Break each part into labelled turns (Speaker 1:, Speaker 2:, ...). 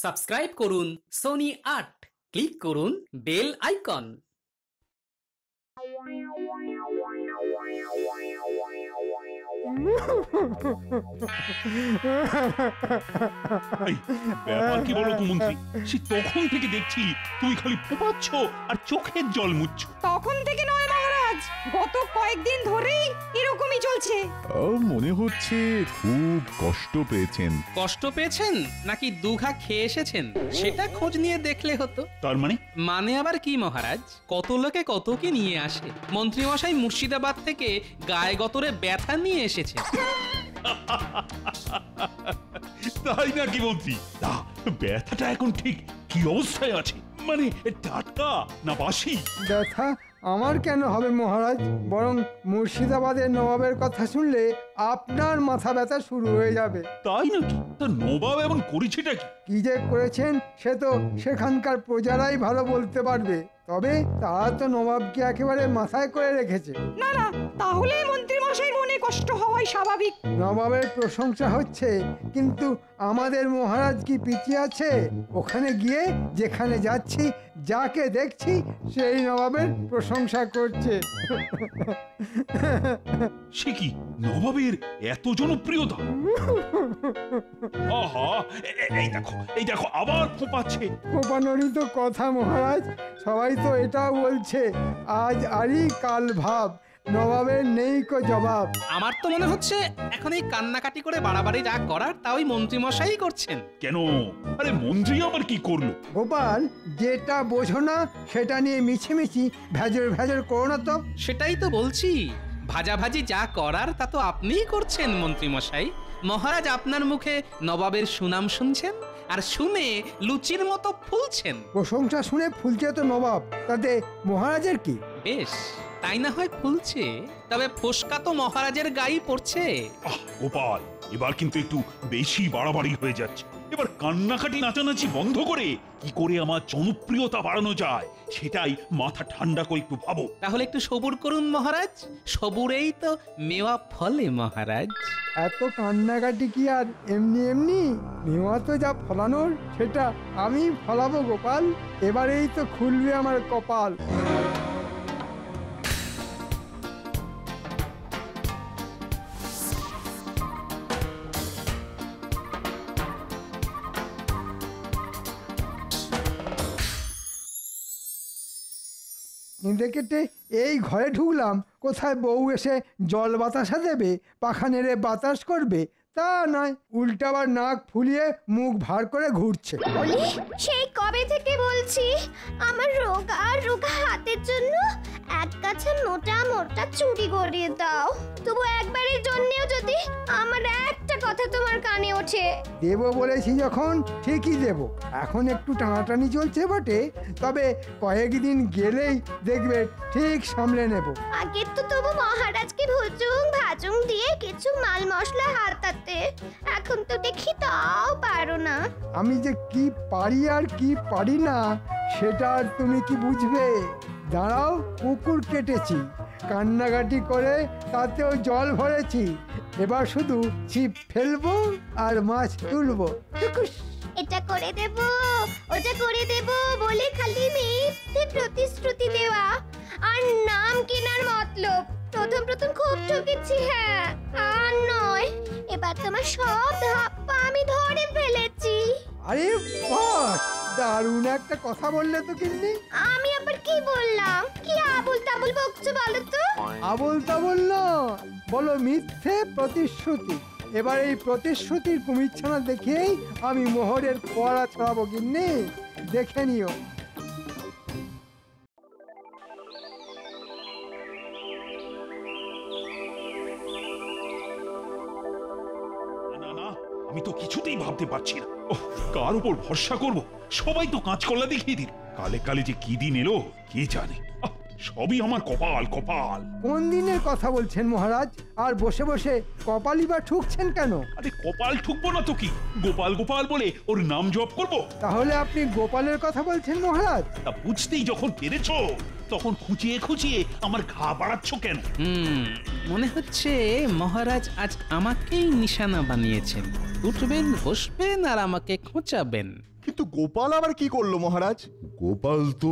Speaker 1: Subscribe করুন Sony ৮, click করুন bell icon.
Speaker 2: ব্যাপার কি বলো তো মন্ত্রী, সে তখন থেকে দেখছি তুই খালি ফোপাচ্ছ আর চোখের জল মুচ্ছ।
Speaker 3: তখন থেকে নয় মহারাজ, গত কয়েকদিন ধরেই এরকমই চলছে।
Speaker 4: মনে হচ্ছে খুব কষ্ট পেয়েছেন।
Speaker 1: কষ্ট পেয়েছেন নাকি দুঘা খেয়ে এসেছেন সেটা খোঁজ নিয়ে দেখলে হতো।
Speaker 2: তার মানে?
Speaker 1: মানে আবার কি মহারাজ, কত লোকে কত কি নিয়ে আসে। মন্ত্রীমশাই মুর্শিদাবাদ থেকে গায়ে গতরে ব্যথা নিয়ে এসেছে।
Speaker 2: তাই নাকি মন্ত্রী? না, ব্যথাটা এখন ঠিক কি অবস্থায় আছে? মানে টাটকা না বাসি?
Speaker 5: ব্যথা আমার কেন হবে মহারাজ, বরং মুর্শিদাবাদের নবাবের কথা শুনলে আপনার মাথা ব্যথা শুরু হয়ে যাবে।
Speaker 2: তাই নাকি? তা নবাব এমন করেছেটা কি?
Speaker 5: কি যে করেছেন সে তো সেখানকার প্রজারাই ভালো বলতে পারবে। তবে তারা তো নবাবকে একেবারে মাথায় করে রেখেছে।
Speaker 3: না না, তাহলে মন্ত্রী মশাই মনে কষ্ট হওয়াই স্বাভাবিক।
Speaker 5: নবাবের প্রশংসা হচ্ছে, কিন্তু আমাদের মহারাজ কি পিছিয়ে আছে? ওখানে গিয়ে যেখানে যাচ্ছি, যাকে দেখছি সেই নবাবের প্রশংসা করছে।
Speaker 2: সে কি নবাবের এত জনপ্রিয়তা? আহা, এই দেখো আবার ফোপাচ্ছে।
Speaker 5: ফোপানোরই তো কথা মহারাজ, সবাই তো এটাও বলছে আজ আরি কাল ভাব, নবাবের নেই কো জবাব।
Speaker 1: আমার তো মনে হচ্ছে এখন এই কান্নাকাটি করে বাড়াবাড়ি যা করার তা ওই মন্ত্রীমশাই করছেন।
Speaker 2: কেন? আরে মন্ত্রী আবার কি করলো?
Speaker 5: গোপাল, যেটা বোঝো না সেটা নিয়ে মিছিমিছি ভেজর ভেজর করো না তো।
Speaker 1: সেটাই তো বলছি, ভাজাভাজি যা করার তা তো আপনিই করছেন মন্ত্রীমশাই। মহারাজ আপনার মুখে নবাবের সুনাম শুনছেন আর শুনে লুচির মতো ফুলছেন।
Speaker 5: প্রশংসা শুনে ফুলছে তো নবাব, তাতে মহারাজের কি?
Speaker 1: বেশ, তাই না হয় ফুলছে, তবে ফোসকা তো মহারাজের গায়ে পড়ছে।
Speaker 2: গোপাল, এবার কিন্তু একটু বেশি বাড়াবাড়ি হয়ে যাচ্ছে। এবার কান্নাকাটি নাচানাচি বন্ধ করে কি করে আমার জনপ্রিয়তা বাড়ানো যায় সেটাই মাথা ঠান্ডা করে একটু ভাবো।
Speaker 1: তাহলে একটু সবুর করুন মহারাজ, সবুরেই তো মেওয়া ফলে মহারাজ।
Speaker 5: এত কান্নাকাটি কি আর এমনি এমনি? মেওয়া তো যা ফলানোর সেটা আমি ফলাবো গোপাল, এবারেই তো খুলবে আমার কপাল। কেটে এই ঘরে ঢুকলাম, কোথায় বউ এসে জল বাতাসা দেবে, পাখা নেড়ে বাতাস করবে, তা নয়, উল্টাবার নাক ফুলিয়ে মুখ ভার করে ঘুরছে।
Speaker 6: সেই কবে থেকে বলছি আমার রোগা রোগা হাতের জন্য এক কাছে মোটা মোটা চুড়ি গড়িয়ে দাও, তবু একবারের জন্যও যদি আমার একটা কথা তোমার কানে ওঠে।
Speaker 5: দেব বলেছি যখন ঠিকই দেব। এখন একটু টানাটানি চলছে বটে, তবে কয়েকদিন গেলেই দেখবে ঠিক সামলে নেব।
Speaker 6: আগে তো তবু মহারাজকে ভুজুং ভাজুং দিয়ে কিছু মাল মশলা হাতাতে, এখন তো দেখি তাও পারো না।
Speaker 5: আমি যে কি পারি আর কি পারি না সেটা আর তুমি কি বুঝবে? দাঁড়াও, পুকুর কেটেছি, কান্নাকাটি করে তাতেও জল ভরেছি, এবার শুধু ছিপ ফেলবো আর মাছ তুলবো।
Speaker 6: এটা করে দেব, ওটা করে দেব বলে খালি মিথ্যে প্রতিশ্রুতি দেওয়া আর নাম কেনার মতলব। প্রথম প্রথম খুব ঠকেছি, হ্যাঁ, আর নয়, এবার তোমার সব ধাপ্পা আমি ধরে ফেলেছি।
Speaker 5: আরে বাস, দারুণ একটা কথা বললে তো গিন্নি।
Speaker 6: আমি আবার কি বললাম? কি আবুল তাবুল বকছো বলো তো?
Speaker 5: আবল তাবল না, বলো মিথ্যে প্রতিশ্রুতি। এবার এই প্রতিশ্রুতির কুমিরছানা দেখেই আমি মোহরের ফোয়ারা ছড়াবো গিন্নি, দেখে নিও।
Speaker 2: না না, আমি তো কিছুতেই ভাবতে পারছি না কার উপর ভরসা করব। সবাই তো কাঁচকলা দেখিয়ে দিল, কালে কালে যে কি দিন এলো কে জানে। সবই আমার কপাল কপাল।
Speaker 5: কোন দিনের কথা বলছেন মহারাজ? আর বসে বসে কপালই বা ঠুকছেন কেন?
Speaker 2: আরে কপাল ঠুকবো না তো কি, গোপাল গোপাল বলে ওর নাম জপ করব।
Speaker 5: তাহলে আপনি গোপালের কথা বলছেন মহারাজ?
Speaker 2: তা বুঝতেই যখন পেরেছো তখন খুঁচিয়ে খুঁচিয়ে আমার ঘা বাড়াচ্ছ কেন?
Speaker 1: মনে হচ্ছে মহারাজ আজ আমাকেই নিশানা বানিয়েছেন। উঠবেন, বসবেন আর আমাকে খোঁচাবেন।
Speaker 7: কিন্তু গোপাল আবার কি করলো মহারাজ?
Speaker 8: গোপাল তো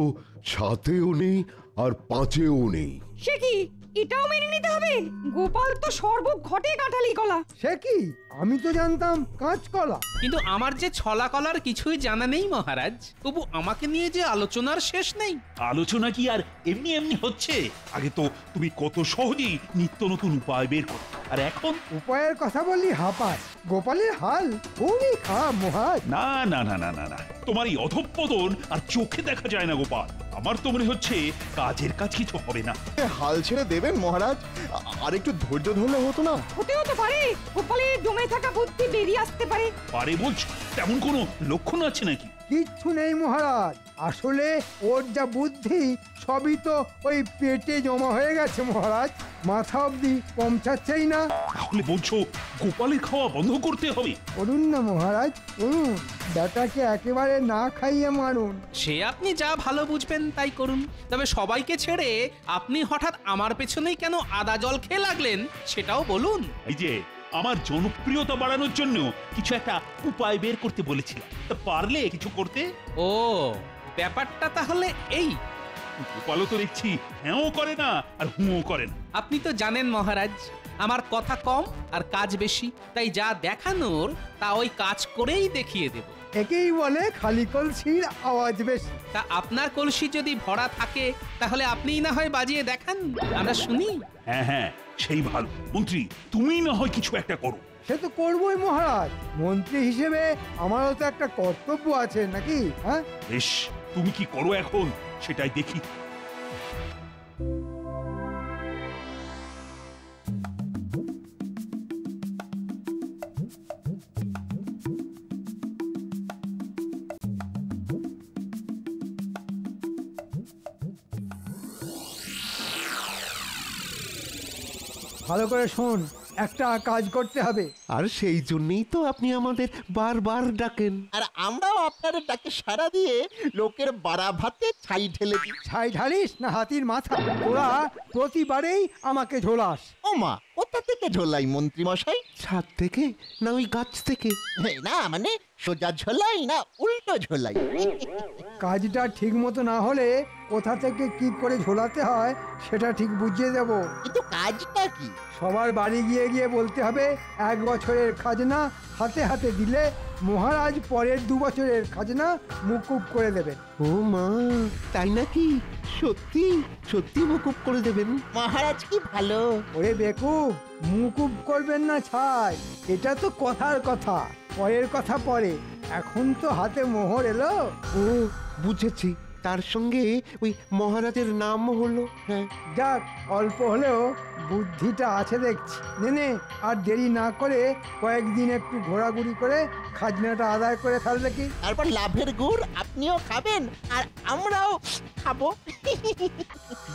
Speaker 8: সাতেও নেই আর পাঁচেও নেই।
Speaker 3: সে কি, এটাও মেনে নিতে হবে? গোপাল তো সর্বঘটে কাঁঠালি কলা।
Speaker 5: সে কি, আমি তো জানতাম কাঁচকলা।
Speaker 1: কিন্তু আমার যে ছলা কলার কিছুই জানা নেই মহারাজ, তবু আমাকে নিয়ে যে আলোচনার শেষ নেই।
Speaker 2: আলোচনা কি আর এমনি এমনি হচ্ছে? আগে তো তুমি কত সহজেই নিত্য নতুন উপায় বের করো, আর এখন
Speaker 5: উপায়ের কথা বললি হাঁপায়। গোপালের হাল খুবই খারাপ মহারাজ।
Speaker 2: না না না না না না, তোমার এই অধঃপতন আর চোখে দেখা যায় না গোপাল। আমার তো মনে হচ্ছে কাজের কাজ কিছু হবে না।
Speaker 7: হাল ছেড়ে দেবেন মহারাজ? আর একটু ধৈর্য ধরলে হতো না?
Speaker 3: হতেও তো পারে গোপালের জমে থাকা বুদ্ধি বেরিয়ে আসতে পারে।
Speaker 2: পারে বলছো? তেমন কোনো লক্ষণ আছে নাকি?
Speaker 5: কিচ্ছু নেই মহারাজ, আসলে ওর যা বুদ্ধি সবই তো ওই পেটে জমা হয়ে গেছে মহারাজ, মাথা অবধি পৌঁছাচ্ছেই না।
Speaker 2: তাহলে বলছো গোপালের খাওয়া বন্ধ করতে হবে?
Speaker 5: করুন না মহারাজ, করুন, বেটাকে একেবারে না খাইয়ে মারুন।
Speaker 1: সে আপনি যা ভালো বুঝবেন তাই করুন, তবে সবাইকে ছেড়ে আপনি হঠাৎ আমার পেছনেই কেন আদা জল খেয়ে লাগলেন সেটাও বলুন।
Speaker 2: এই যে আমার জনপ্রিয়তা বাড়ানোর জন্য কিছু একটা উপায় বের করতে বলেছিলাম, তা পারলে কিছু করতে?
Speaker 1: ও, ব্যাপারটা তাহলে এই।
Speaker 2: গোপালও তো দেখছি হ্যাঁও করে না আর হুঁও করে না।
Speaker 1: আপনি তো জানেন মহারাজ, আমার কথা কম আর কাজ বেশি, তাই যা দেখানোর তা ওই কাজ করেই দেখিয়ে দেব।
Speaker 5: একেই বলে খালি কলসির আওয়াজ বেশি।
Speaker 1: তা আপনার কলসি যদি ভরা থাকে তাহলে আপনিই না হয় বাজিয়ে দেখান, আমরা শুনি।
Speaker 2: হ্যাঁ হ্যাঁ, সেই ভালো। মন্ত্রী, তুমি না হয় কিছু একটা করো।
Speaker 5: সে তো করবোই মহারাজ, মন্ত্রী হিসেবে আমারও তো একটা কর্তব্য আছে নাকি? হ্যাঁ,
Speaker 2: বেশ, তুমি কি করো এখন সেটাই দেখি।
Speaker 5: ভালো করে শোন, একটা কাজ করতে হবে।
Speaker 9: আর সেই জন্যই তো আপনি আমাদের বারবার ডাকেন।
Speaker 7: আর আমরাও আপনার ডাকে সাড়া দিয়ে লোকের বাড়া ভাতে ছাই ঢেলে দিই।
Speaker 5: ছাই ঢালিস না হাতির মাথা? তোরা প্রতিবারেই আমাকে ঝোলাস।
Speaker 7: ও মা, কোথা থেকে ঝোলাই মন্ত্রী মশাই?
Speaker 9: ছাদ থেকে না ওই গাছ থেকে?
Speaker 7: না মানে সোজা ঝোলাই না উল্টো ঝোলাই?
Speaker 5: কাজটা ঠিক মতো না হলে কোথা থেকে কি করে ঝোলাতে হয় সেটা ঠিক বুঝিয়ে দেব।
Speaker 7: কিন্তু কাজটা কি?
Speaker 5: সবার বাড়ি গিয়ে গিয়ে বলতে হবে 1 বছরের খাজনা হাতে হাতে দিলে মহারাজ পরের 2 বছরের খাজনা মুকুব করে দেবেন।
Speaker 9: ও মা, তাই নাকি? সত্যি সত্যি মুকুব করে দেবেন?
Speaker 7: মহারাজ কি ভালো।
Speaker 5: ওরে বেকুব, মুকুব করবেন না ছাই, এটা তো কথার কথা, পরের কথা পরে, এখন তো হাতে মোহর এলো।
Speaker 9: ও বুঝেছি, তার সঙ্গে ওই মহারাজের নাম হলো। হ্যাঁ,
Speaker 5: যাক, অল্প হলেও বুদ্ধিটা আছে দেখছি। নে, আর দেরি না করে কয়েকদিন একটু ঘোরাঘুরি করে খাজনাটা আদায় করে ফেললে কি?
Speaker 7: তারপর লাভের গুড় আপনিও খাবেন আর আমরাও খাবো।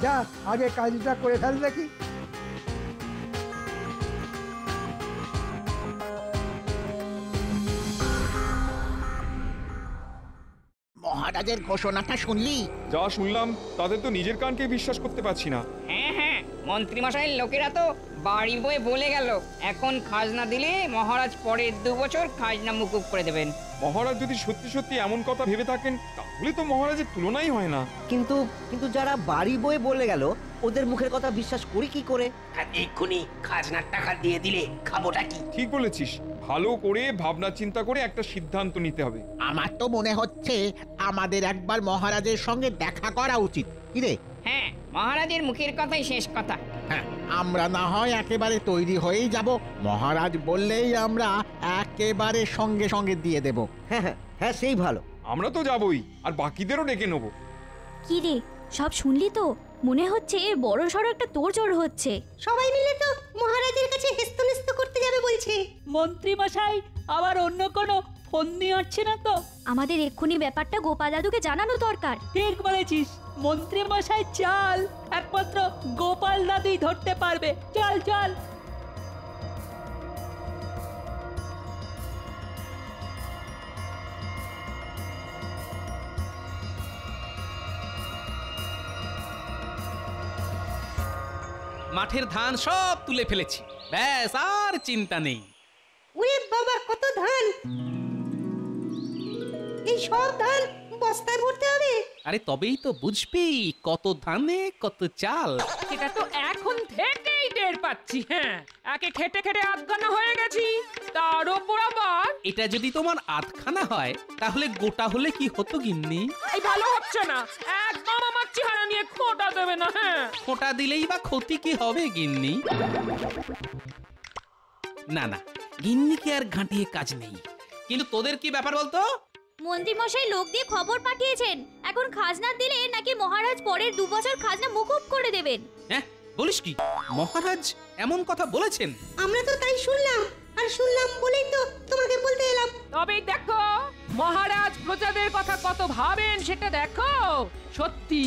Speaker 5: যা, আগে কাজটা করে ফেললে কি?
Speaker 7: মহারাজের ঘোষণাটা শুনলি?
Speaker 10: যা শুনলাম তাদের তো নিজের কানকে বিশ্বাস করতে পারছি না।
Speaker 11: হ্যাঁ হ্যাঁ, মন্ত্রীমশাইয়ের লোকেরা তো বাড়ি বয়ে বলে গেল এখন খাজনা দিলে মহারাজ পরের 2 বছর খাজনা মুকুব করে দেবেন।
Speaker 10: মহারাজ যদি সত্যি সত্যি এমন কথা ভেবে থাকেন তাহলে তো মহারাজের তুলনাই হয় না।
Speaker 12: কিন্তু কিন্তু যারা বাড়ি বয়ে বলে গেল ওদের মুখের কথা বিশ্বাস করি কি করে?
Speaker 11: এক্ষুনি খাজনার টাকা দিয়ে দিলে খাবোটা কি?
Speaker 10: ঠিক বলেছিস, ভালো করে ভাবনা চিন্তা করে একটা সিদ্ধান্ত নিতে হবে।
Speaker 7: আমার তো মনে হচ্ছে আমাদের একবার মহারাজের সঙ্গে দেখা করা উচিত। কি রে?
Speaker 11: হ্যাঁ, মহারাজের মুখের কথাই শেষ কথা।
Speaker 7: হ্যাঁ, আমরা না হয় একেবারে তৈরি হয়েই যাব, মহারাজ বললেই আমরা একেবারে সঙ্গে সঙ্গে দিয়ে দেব।
Speaker 12: হ্যাঁ হ্যাঁ হ্যাঁ, সেই ভালো।
Speaker 10: আমরা তো যাবই, আর বাকিদেরও ডেকে নেবো।
Speaker 6: কি রে, সব শুনলি তো? মনে হচ্ছে বড় সড় একটা তোড়জোড় হচ্ছে। সবাই মিলে তো মহারাজের কাছে হেস্তনেস্ত করতে যাবে বলছে।
Speaker 13: মন্ত্রী মশাই আবার অন্য কোনো ফন্দি হচ্ছে না তো?
Speaker 6: আমাদের এক্ষুনি ব্যাপারটা গোপাল দাদুকে জানানো দরকার।
Speaker 13: ঠিক বলেছিস, মন্ত্রী মশাই চাল একমাত্র গোপাল দাদুই ধরতে পারবে। চল চল।
Speaker 1: মাঠের ধান সব তুলে ফেলেছি, ব্যাস আর চিন্তা নেই।
Speaker 3: ওরে বাবা, কত ধান! এই
Speaker 14: সব ধান বস্তায় ভরতে হবে?
Speaker 1: আরে তবেই তো বুঝবি কত ধানে কত চাল।
Speaker 15: এটা তো এখন থেকেই টের পাচ্ছি। হ্যাঁ, একে খেটে খেটে আধখানা হয়ে গেছি, তার ওপর আবার
Speaker 1: এটা যদি তোমার আধখানা হয় তাহলে গোটা হলে কি হতো গিন্নি?
Speaker 15: এই ভালো হচ্ছে না, একদম আমার চেহারা নিয়ে খোঁটা দেবে না। হ্যাঁ,
Speaker 1: খোঁটা দিলেই বা ক্ষতি কি হবে গিন্নি? না না, গিন্নিকে আর ঘাঁটিয়ে কাজ নেই। কিন্তু তোদের কি ব্যাপার বলতো?
Speaker 6: মন্ত্রী মশাই লোক দিয়ে খবর পাঠিয়েছেন, এখন খাজনা দিলে নাকি মহারাজ পরের 2 বছর খাজনা মুকুব করে দেবেন।
Speaker 1: হ্যাঁ, বলিস কি? মহারাজ এমন কথা বলেছেন?
Speaker 14: আমরা তো তাই শুনলাম, আর শুনলাম বলেই তো তোমাকে বলতে এলাম।
Speaker 15: তবে দেখো মহারাজ প্রজাদের কথা কত ভাবেন সেটা দেখো। সত্যি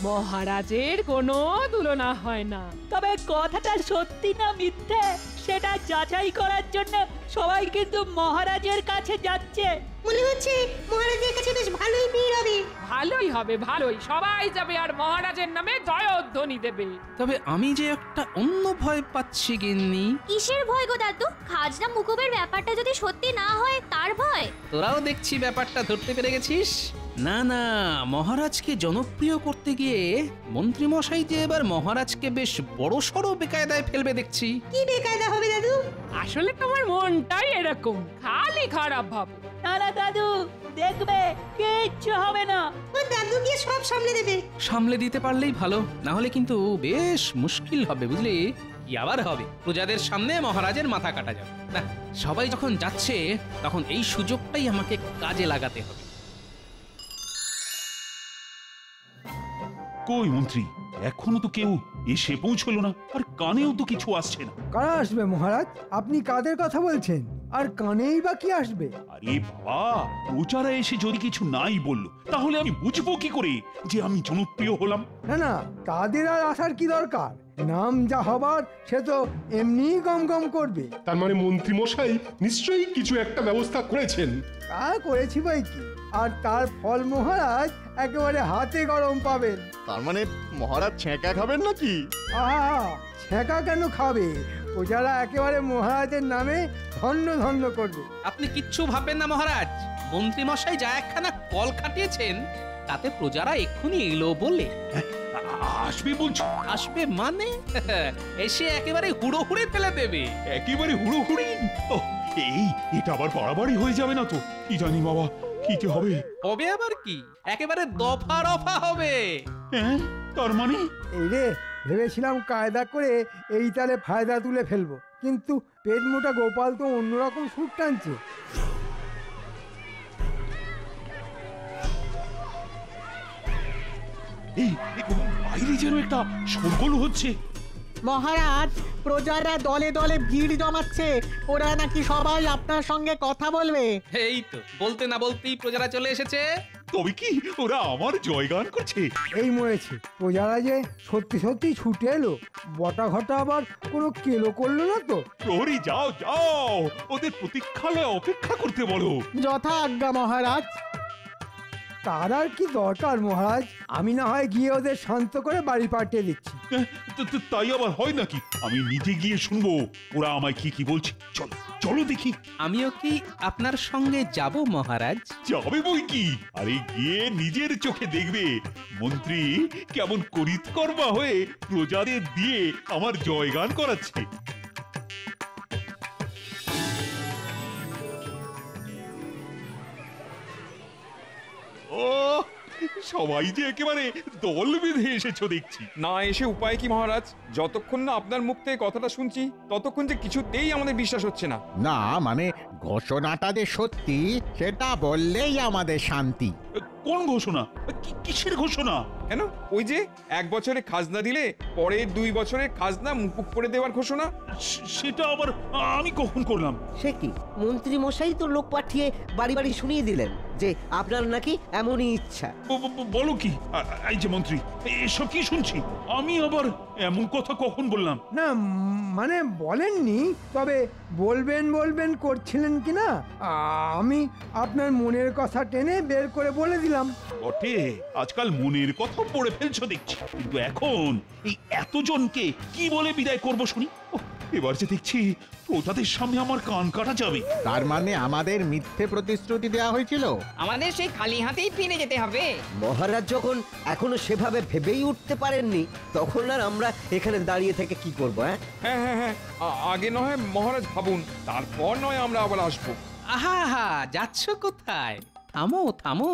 Speaker 15: মহারাজের কোনো তুলনা হয় না।
Speaker 13: তবে কথাটা সত্যি না মিথ্যে সেটা যাচাই করার জন্য সবাই কিন্তু মহারাজের কাছে যাচ্ছে।
Speaker 14: মনে হচ্ছে মহারাজের কাছে বেশ ভালোই ভিড় হবে।
Speaker 15: ভালোই হবে, ভালোই, সবাই যাবে আর মহারাজের নামে জয়ধ্বনি দেবে।
Speaker 1: তবে আমি যে একটা অন্য ভয় পাচ্ছি গিন্নি।
Speaker 6: কিসের ভয় গো দাদু? খাজনা মুকুবের ব্যাপারটা যদি সত্যি না হয় তার ভয়?
Speaker 1: তোরাও দেখছি ব্যাপারটা ধরতে পেরে গেছিস। না না, মহারাজকে জনপ্রিয় করতে গিয়ে মন্ত্রী মশাই যে এবার মহারাজকে বেশ বড়সড় বেকায়দায় ফেলবে দেখছি।
Speaker 14: কি বেকায়দা হবে দাদু?
Speaker 15: আসলে তোমার মনটাই এরকম, খালি খারাপ ভাব।
Speaker 13: না না দাদু, দেখবে কিচ্ছু হবে না।
Speaker 14: দাদু গিয়ে সব সামলে দেবে।
Speaker 1: সামলে দিতে পারলেই ভালো, না হলে কিন্তু বেশ মুশকিল হবে বুঝলি। কি আবার হবে, প্রজাদের সামনে মহারাজের মাথা কাটা যাবে না। সবাই যখন যাচ্ছে তখন এই সুযোগটাই আমাকে কাজে লাগাতে হবে।
Speaker 2: কই মন্ত্রী, এখনো তো কেউ এসে পৌঁছলো না, আর কানেও তো কিছু আসছে না।
Speaker 5: কারা আসবে মহারাজ? আপনি কাদের কথা বলছেন? আর কানেই বা কি আসবে?
Speaker 2: আরে বাবা, প্রচারা এসে যদি কিছু নাই বললো তাহলে আমি বুঝবো কি করে যে আমি জনপ্রিয় হলাম?
Speaker 5: না না, তাদের আর আসার কি দরকার? নাম যা হবার সে তো এমনিই গম গম করবে।
Speaker 16: তার মানে মন্ত্রী মশাই নিশ্চয়ই কিছু একটা ব্যবস্থা করেছেন।
Speaker 5: তা করেছি বই কি, আর তার ফল মহারাজ একেবারে হাতে গরম পাবেন।
Speaker 17: তার মানে মহারাজ ছেঁকা খাবেন নাকি?
Speaker 5: আহা, ছেঁকা কেন খাবে? প্রজারা একেবারে মহারাজের নামে ধন্য ধন্য করবে।
Speaker 1: আপনি কিচ্ছু ভাববেন না মহারাজ, মন্ত্রী মশাই যা একখানা কল খাটিয়েছেন তাতে প্রজারা এক্ষুনি এলো বলে।
Speaker 2: আসবে বলছো?
Speaker 1: আসবে মানে এসে একেবারে হুড়ো হুড়ে ফেলে দেবে।
Speaker 2: একেবারে হুড়ো হুড়ি? এটা আবার বাড়াবাড়ি হয়ে যাবে না তো? কি জানি বাবা, কি যে হবে।
Speaker 1: হবে আবার কি, একেবারে দফা রফা হবে।
Speaker 2: হ্যাঁ, তার মানে?
Speaker 5: এই রে, ভেবেছিলাম কায়দা করে এই তালে ফায়দা তুলে ফেলবো, কিন্তু পেট মোটা গোপাল তো অন্যরকম সুর টানছে।
Speaker 2: এই বাইরে যেন একটা শোরগোল হচ্ছে।
Speaker 7: মহারাজ, প্রজারা দলে দলে ভিড় জমাচ্ছে, ওরা নাকি সবাই আপনার সঙ্গে কথা বলবে।
Speaker 1: এই তো বলতে না বলতেই প্রজারা চলে এসেছে।
Speaker 2: তবে কি ওরা আমার জয়গান করছে?
Speaker 5: এই মরেছে, প্রজারা যে সত্যি সত্যি ছুটে এলো। বটা ঘটা আবার কোনো কেলো করলো না তো?
Speaker 2: প্রহরী, যাও যাও, ওদের প্রতীক্ষালয়ে অপেক্ষা করতে বলো।
Speaker 7: যথা আজ্ঞা মহারাজ।
Speaker 5: তার আর কি দরকার মহারাজ, আমি না হয় গিয়ে ওদের শান্ত করে বাড়ি পাঠিয়ে দিচ্ছি।
Speaker 2: তাই আবার হয় নাকি? আমি নিজে গিয়ে শুনবো ওরা আমায় কি কি বলছে। চলো চলো দেখি।
Speaker 1: আমিও কি আপনার সঙ্গে যাব মহারাজ?
Speaker 2: যাবে বই কি, আরে গিয়ে নিজের চোখে দেখবে মন্ত্রী কেমন করিতকর্মা হয়ে প্রজাদের দিয়ে আমার জয়গান করাচ্ছে। ও, সবাই যে একেবারে দল বেঁধে এসেছো দেখছি।
Speaker 10: না এসে উপায় কি মহারাজ? যতক্ষণ না আপনার মুখ থেকে কথাটা শুনছি ততক্ষণ যে কিছুতেই আমাদের বিশ্বাস হচ্ছে না।
Speaker 7: না মানে ঘোষণাটা যে সত্যি সেটা বললেই আমাদের শান্তি।
Speaker 2: কোন ঘোষণা? কিসের ঘোষণা?
Speaker 10: কেন, ওই যে 1 বছরে খাজনা দিলে পরের 2 বছরের খাজনা মুকুব করে দেওয়ার ঘোষণা।
Speaker 2: সেটা আবার আমি কখন করলাম?
Speaker 12: সে কি, মন্ত্রী মশাই তো লোক পাঠিয়ে বাড়ি বাড়ি শুনিয়ে দিলেন যে আপনার নাকি এমনই ইচ্ছা।
Speaker 2: বলো কি? এই যে মন্ত্রী, এসব কি শুনছি? আমি আবার এমন কথা কখন বললাম?
Speaker 5: না মানে বলেননি, তবে বলবেন বলবেন করছিলেন কি না, আমি আপনার মনের কথা টেনে বের করে বলে দিলাম।
Speaker 2: বটে, আজকাল মনের কথা পড়ে ফেলছো দেখছি, কিন্তু এখন এই এতজনকে কি বলে বিদায় করব শুনি? এবার যে দেখছি প্রজাদের সামনে আমার কান কাটা যাবে।
Speaker 7: তার মানে আমাদের মিথ্যে প্রতিশ্রুতি দেওয়া হয়েছিল?
Speaker 11: আমাদের সেই খালি হাতেই ফিরে যেতে হবে।
Speaker 12: মহারাজ যখন এখনো সেভাবে ভেবেই উঠতে পারেননি, তখন আর আমরা এখানে দাঁড়িয়ে থেকে কি করবো?
Speaker 10: হ্যাঁ হ্যাঁ হ্যাঁ, আগে নয় মহারাজ ভাবুন, তারপর নয় আমরা আবার আসবো।
Speaker 1: আহা হা, যাচ্ছ কোথায়? থামো থামো।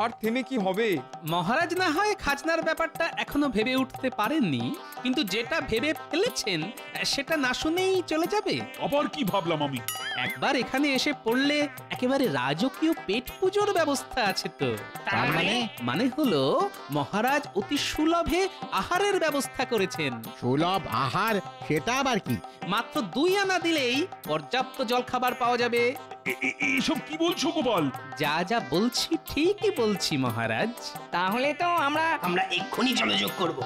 Speaker 10: আর থেমে কি হবে?
Speaker 1: মহারাজ না হয় খাজনার ব্যাপারটা এখনো ভেবে উঠতে পারেননি, কিন্তু যেটা ভেবে ফেলেছেন সেটা না শুনেই চলে যাবে।
Speaker 2: আবার কি ভাবলাম আমি?
Speaker 1: একবার এখানে এসে পড়লে একেবারে রাজকীয় পেট পুজোর ব্যবস্থা আছে তো।
Speaker 11: তার মানে?
Speaker 1: মানে হলো মহারাজ অতি সুলভে আহারের ব্যবস্থা করেছেন।
Speaker 7: সুলভ আহার? সেটা আবার কি?
Speaker 1: মাত্র 2 আনা দিলেই পর্যাপ্ত জলখাবার পাওয়া যাবে।
Speaker 2: এইসব কি বলছো গোপাল?
Speaker 1: যা যা বলছি ঠিকই বলছি মহারাজ।
Speaker 11: তাহলে তো আমরা
Speaker 18: এক্ষুনি যোগাযোগ করব।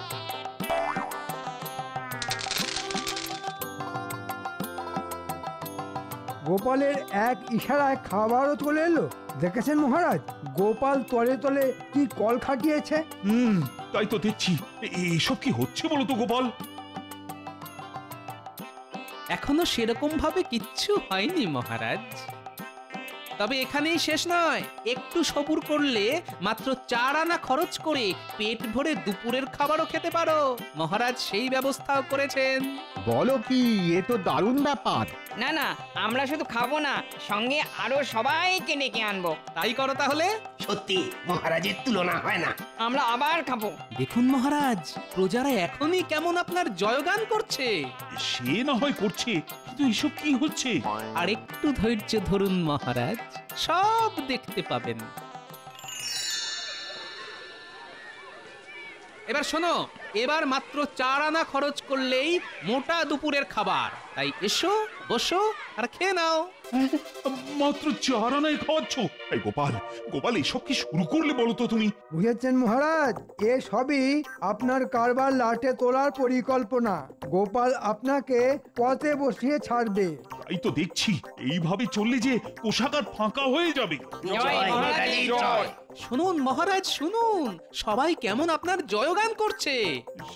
Speaker 5: গোপালের এক ইশারায় খাবারও চলে এলো। দেখেছেন মহারাজ, গোপাল তলে তলে কি কল খাটিয়েছে।
Speaker 2: তাই তো দেখছি। এইসব কি হচ্ছে বলো তো গোপাল?
Speaker 1: এখনো সেরকম ভাবে কিচ্ছু হয়নি মহারাজ, তবে এখানেই শেষ নয়। একটু সবুর করলে মাত্র 4 আনা খরচ করে পেট ভরে দুপুরের খাবারও খেতে পারো। মহারাজ সেই ব্যবস্থাও করেছেন।
Speaker 7: বলো কি? এ তো দারুণ ব্যাপার।
Speaker 11: না না, আমরা শুধু খাবো না, সঙ্গে আরো সবাইকে ডেকে আনবো।
Speaker 1: তাই করো তাহলে।
Speaker 18: সত্যি মহারাজের তুলনা হয় না।
Speaker 11: আমরা আবার খাবো।
Speaker 1: দেখুন মহারাজ, প্রজারা এখনই কেমন আপনার জয়গান করছে।
Speaker 2: সে না হয় করছে, কিন্তু এসব কি হচ্ছে?
Speaker 1: আর একটু ধৈর্য ধরুন মহারাজ, সব দেখতে পাবেন। এবার শোনো, এবার মাত্র 4 আনা খরচ করলেই মোটা দুপুরের খাবার। তাই এসো, বসো আর খেয়ে নাও।
Speaker 2: মাত্র 4 আনায় খাওয়াচ্ছ? এই গোপাল, গোপাল এসব কি শুরু করলে বলো তো তুমি?
Speaker 5: বুঝেছেন মহারাজ, এ সবই আপনার কারবার লাটে তোলার পরিকল্পনা। গোপাল আপনাকে পথে বসিয়ে ছাড়বে।
Speaker 2: তাই তো দেখছি, এইভাবে চললে যে কোষাগার ফাঁকা হয়ে যাবে।
Speaker 1: শুনুন মহারাজ, শুনুন, সবাই কেমন আপনার জয়গান করছে।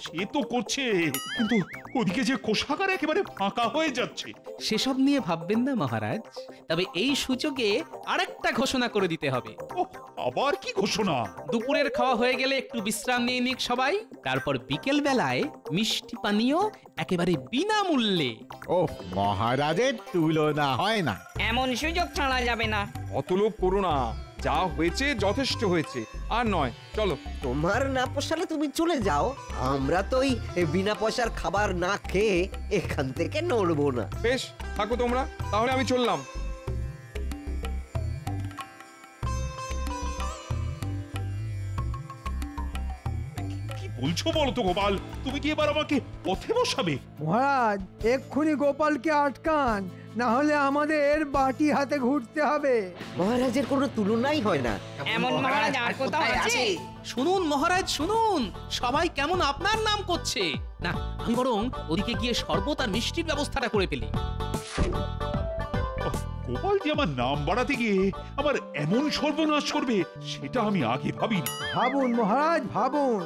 Speaker 2: সে তো করছে, কিন্তু ওদিকে যে কোষাগার একেবারে ফাঁকা হয়ে যাচ্ছে।
Speaker 1: সেসব নিয়ে ভাববেন না মহারাজ, তবে এই সুযোগে আরেকটা ঘোষণা করে দিতে হবে।
Speaker 2: আবার কি ঘোষণা?
Speaker 1: দুপুরের খাওয়া হয়ে গেলে একটু বিশ্রাম নিয়ে নিক সবাই, তারপর বিকেল বেলায় মিষ্টি পানীয় একেবারে বিনামূল্যে।
Speaker 7: ওহ, মহারাজের তুলনা হয় না।
Speaker 11: এমন সুযোগ ছাড়া যাবে না।
Speaker 10: অত লোভ করো না, যা হয়েছে যথেষ্ট হয়েছে, আর নয়। চলো।
Speaker 12: তোমার না পোষালে তুমি চলে যাও, আমরা তো ওই বিনা পয়সার খাবার না খেয়ে এখান থেকে নড়বো না।
Speaker 10: বেশ, থাকো তোমরা, তাহলে আমি চললাম।
Speaker 2: বলছো বলো তো গোপাল, তুমি কি এবার আমাকে পথে বসাবে?
Speaker 5: মহারাজ, এক্ষুনি গোপালকে আটকান, না হলে আমাদের বাটি হাতে ঘুরতে হবে।
Speaker 12: মহারাজের কোনো তুলনাই হয় না।
Speaker 11: এমন মহারাজ আর কোথাও আছে?
Speaker 1: শুনুন মহারাজ, শুনুন, সবাই কেমন আপনার নাম করছে। না, আমি বরং ওদিকে গিয়ে শরবত আর মিষ্টির ব্যবস্থাটা করে ফেলি।
Speaker 2: গোপাল যে আমার নাম বাড়াতে গিয়ে আমার এমন সর্বনাশ করবে, সেটা আমি আগে ভাবিনি।
Speaker 5: ভাবুন মহারাজ, ভাবুন।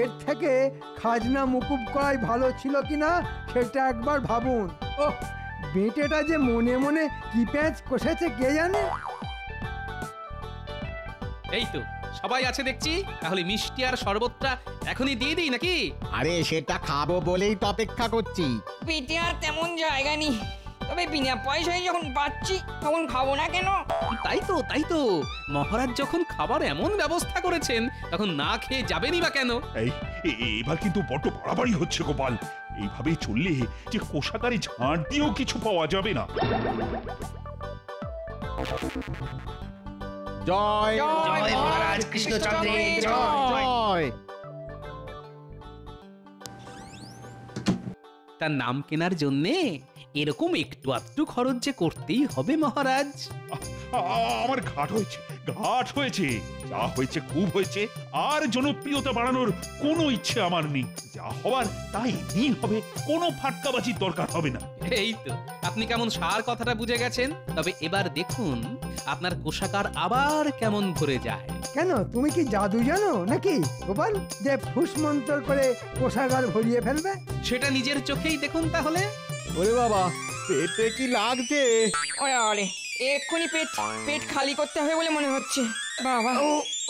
Speaker 5: এর থেকে খাজনা মুকুব করাই ভালো ছিল কিনা সেটা একবার ভাবুন। ওহ, বেটেটা যে মনে মনে কি প্যাঁচ কষেছে কে জানে।
Speaker 1: এই তো সবাই আছে দেখছি, তাহলে মিষ্টি আর শরবতটা এখনই দিয়ে দিই নাকি?
Speaker 7: আরে সেটা খাবো বলেই তো অপেক্ষা করছি।
Speaker 11: পেটে আর তেমন জায়গা নেই, তবে বিনা পয়সায় যখন পাচ্ছি তখন খাবো না কেন?
Speaker 1: তাই তো মহারাজ যখন খাবার এমন ব্যবস্থা করেছেন, তখন না খেয়ে যাবেনই বা কেন?
Speaker 2: এবার কিন্তু বড্ড বাড়াবাড়ি হচ্ছে গোপাল। এইভাবে চললে যে কোষাগারে ঝাড় দিয়েও কিছু পাওয়া যাবে না।
Speaker 7: জয়
Speaker 18: জয় মহারাজ কৃষ্ণচন্দ্রের জয়।
Speaker 1: তার নাম কেনার জন্যে এরকম একটু আধটু খরচ যে করতেই হবে মহারাজ।
Speaker 2: আমার ঘাট হয়েছে, যা হয়েছে খুব হয়েছে। আর জনপ্রিয়তা বাড়ানোর কোনো ইচ্ছে আমার নেই। যা হওয়ার তাই এমনি হবে, কোনো ফাটকাবাজির দরকার হবে না।
Speaker 1: এই তো আপনি কেমন সার কথাটা বুঝে গেছেন। তবে এবার দেখুন আপনার কোষাগার আবার কেমন ভরে যায়।
Speaker 5: কেন, তুমি কি জাদু জানো নাকি গোপাল, যে ফুস মন্তর করে কোষাগার ভরিয়ে ফেলবে?
Speaker 1: সেটা নিজের চোখেই দেখুন তাহলে।
Speaker 7: ওরে বাবা, পেটে কি লাগছে?
Speaker 11: ওরে ওরে, এক্ষুনি পেট পেট খালি করতে হবে বলে মনে হচ্ছে। বাবা,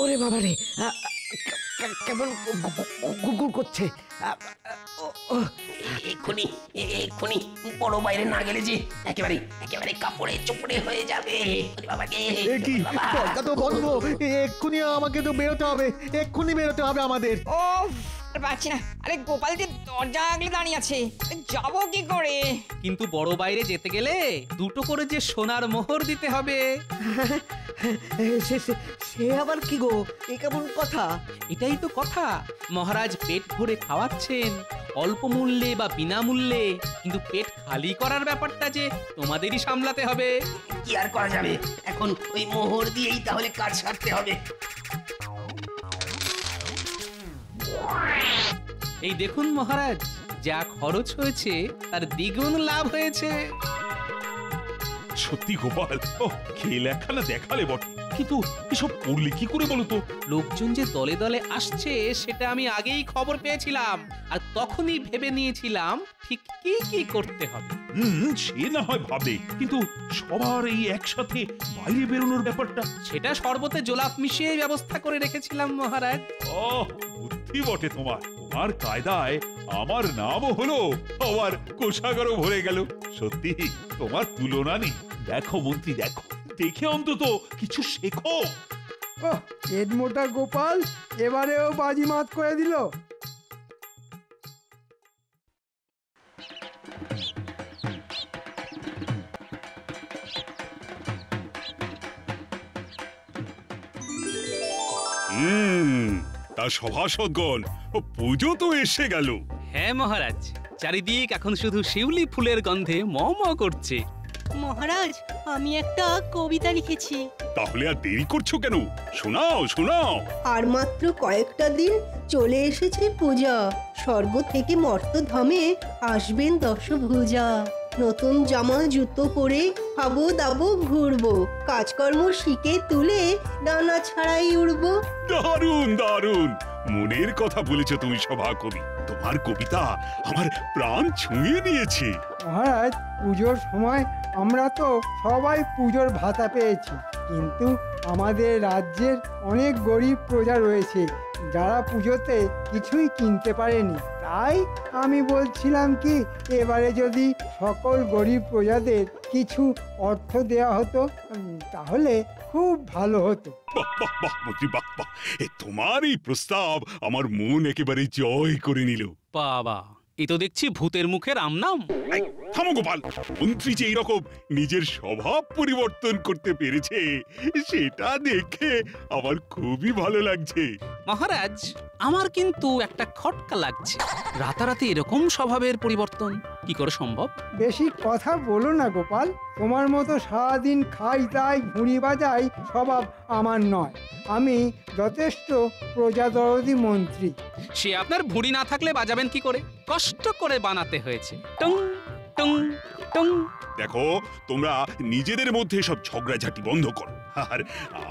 Speaker 12: ওরে বাবা রে, কেমন গুড়গুড় করছে।
Speaker 18: এক্ষুনি এক্ষুনি বড় বাইরে না গেলে যে একেবারে একেবারে কাপড়ে চোপড়ে হয়ে যাবে। ওরে বাবা রে,
Speaker 7: এ কি দরজা তো বন্ধ, এক্ষুনি আমাকে তো বেরোতে হবে, এক্ষুনি বেরোতে হবে আমাদের।
Speaker 11: ও পাচ্ছি না। আরে গোপাল যে দরজা আগলে দাঁড়িয়ে আছে, যাবো কি করে?
Speaker 1: কিন্তু বড় বাইরে যেতে গেলে দুটো করে যে সোনার মোহর দিতে হবে।
Speaker 12: সে আবার কি গো, এ কেমন কথা?
Speaker 1: এটাই তো কথা, মহারাজ পেট ভরে খাওয়াচ্ছেন অল্প মূল্যে বা বিনামূল্যে, কিন্তু পেট খালি করার ব্যাপারটা যে তোমাদেরই সামলাতে হবে।
Speaker 18: কি আর করা যাবে, এখন ওই মোহর দিয়েই তাহলে কাজ সারতে হবে।
Speaker 1: এই দেখুন মহারাজ, যা খরচ হয়েছে তার দ্বিগুণ লাভ হয়েছে।
Speaker 2: সত্যি গোপাল, ও খেল একখানা দেখালে বটে, কিন্তু এসব করলে কি করে বলো তো?
Speaker 1: লোকজন যে দলে দলে আসছে সেটা আমি আগেই খবর পেয়েছিলাম, আর তখনই ভেবে নিয়েছিলাম ঠিক কি কি করতে হবে।
Speaker 2: সে না হয় ভাবে, কিন্তু সবার এই একসাথে বাইরে বেরোনোর ব্যাপারটা,
Speaker 1: সেটা শরবতে জোলাপ মিশিয়ে ব্যবস্থা করে রেখেছিলাম মহারাজ।
Speaker 2: বুদ্ধি বটে তোমার। তোমার কায়দায় আমার নামও হলো, আবার কোষাগারও ভরে গেল। সত্যি তোমার তুলনা নেই। দেখো মন্ত্রী, দেখো, দেখে অন্তত কিছু শেখো।
Speaker 5: পেট মোটা গোপাল এবারেও বাজিমাত করে দিল।
Speaker 2: তা সভাসদগণ, পুজো তো এসে গেল।
Speaker 1: হ্যাঁ মহারাজ, চারিদিক এখন শুধু শিউলি ফুলের গন্ধে ম ম করছে।
Speaker 14: মহারাজ, আমি একটা কবিতা লিখেছি।
Speaker 2: তাহলে আর দেরি করছো কেন? শোনাও শোনাও।
Speaker 14: আর মাত্র কয়েকটা দিন চলে এসেছে পূজা, স্বর্গ থেকে মর্তধামে আসবেন দশভুজা। নতুন জামা জুতো পরে খাবো দাবো ঘুরবো, কাজকর্ম শিখে তুলে ডানা ছাড়াই উড়বো।
Speaker 2: দারুণ দারুণ, মনের কথা বলেছো তুমি সভা কবি। তোমার কবিতা আমার প্রাণ ছুঁয়ে নিয়েছে।
Speaker 5: মহারাজ, পুজোর সময় আমরা তো সবাই পুজোর ভাতা পেয়েছি, কিন্তু আমাদের রাজ্যের অনেক গরিব প্রজা রয়েছে যারা পুজোতে কিছুই কিনতে পারেনি। তাই আমি বলছিলাম কি, এবারে যদি সকল গরিব প্রজাদের কিছু অর্থ দেওয়া হতো তাহলে খুব ভালো হতো।
Speaker 2: বাহ বাহ বাহ মন্ত্রী, বাহ বাহ, তোমার এই প্রস্তাব আমার মন একেবারে জয় করে নিল।
Speaker 1: বাবা, এ তো দেখছি ভূতের মুখের আমনাম।
Speaker 2: থামো গোপাল, মন্ত্রী যে এইরকম নিজের স্বভাব পরিবর্তন করতে পেরেছে সেটা দেখে আমার খুবই ভালো লাগছে।
Speaker 1: মহারাজ, আমার কিন্তু একটা খটকা লাগছে, রাতারাতি এরকম স্বভাবের পরিবর্তন কি করে সম্ভব?
Speaker 5: বেশি কথা বলো না গোপাল, তোমার মতো সারাদিন খাই তাই ঘুড়ি বাজাই স্বভাব আমার নয়। আমি যথেষ্ট প্রজাদরদি মন্ত্রী।
Speaker 1: সে আপনার ভুঁড়ি না থাকলে বাজাবেন কি করে? কষ্ট করে বানাতে হয়েছে। টং টং টং।
Speaker 2: দেখো, তোমরা নিজেদের মধ্যে সব ঝগড়াঝাটি বন্ধ করো, আর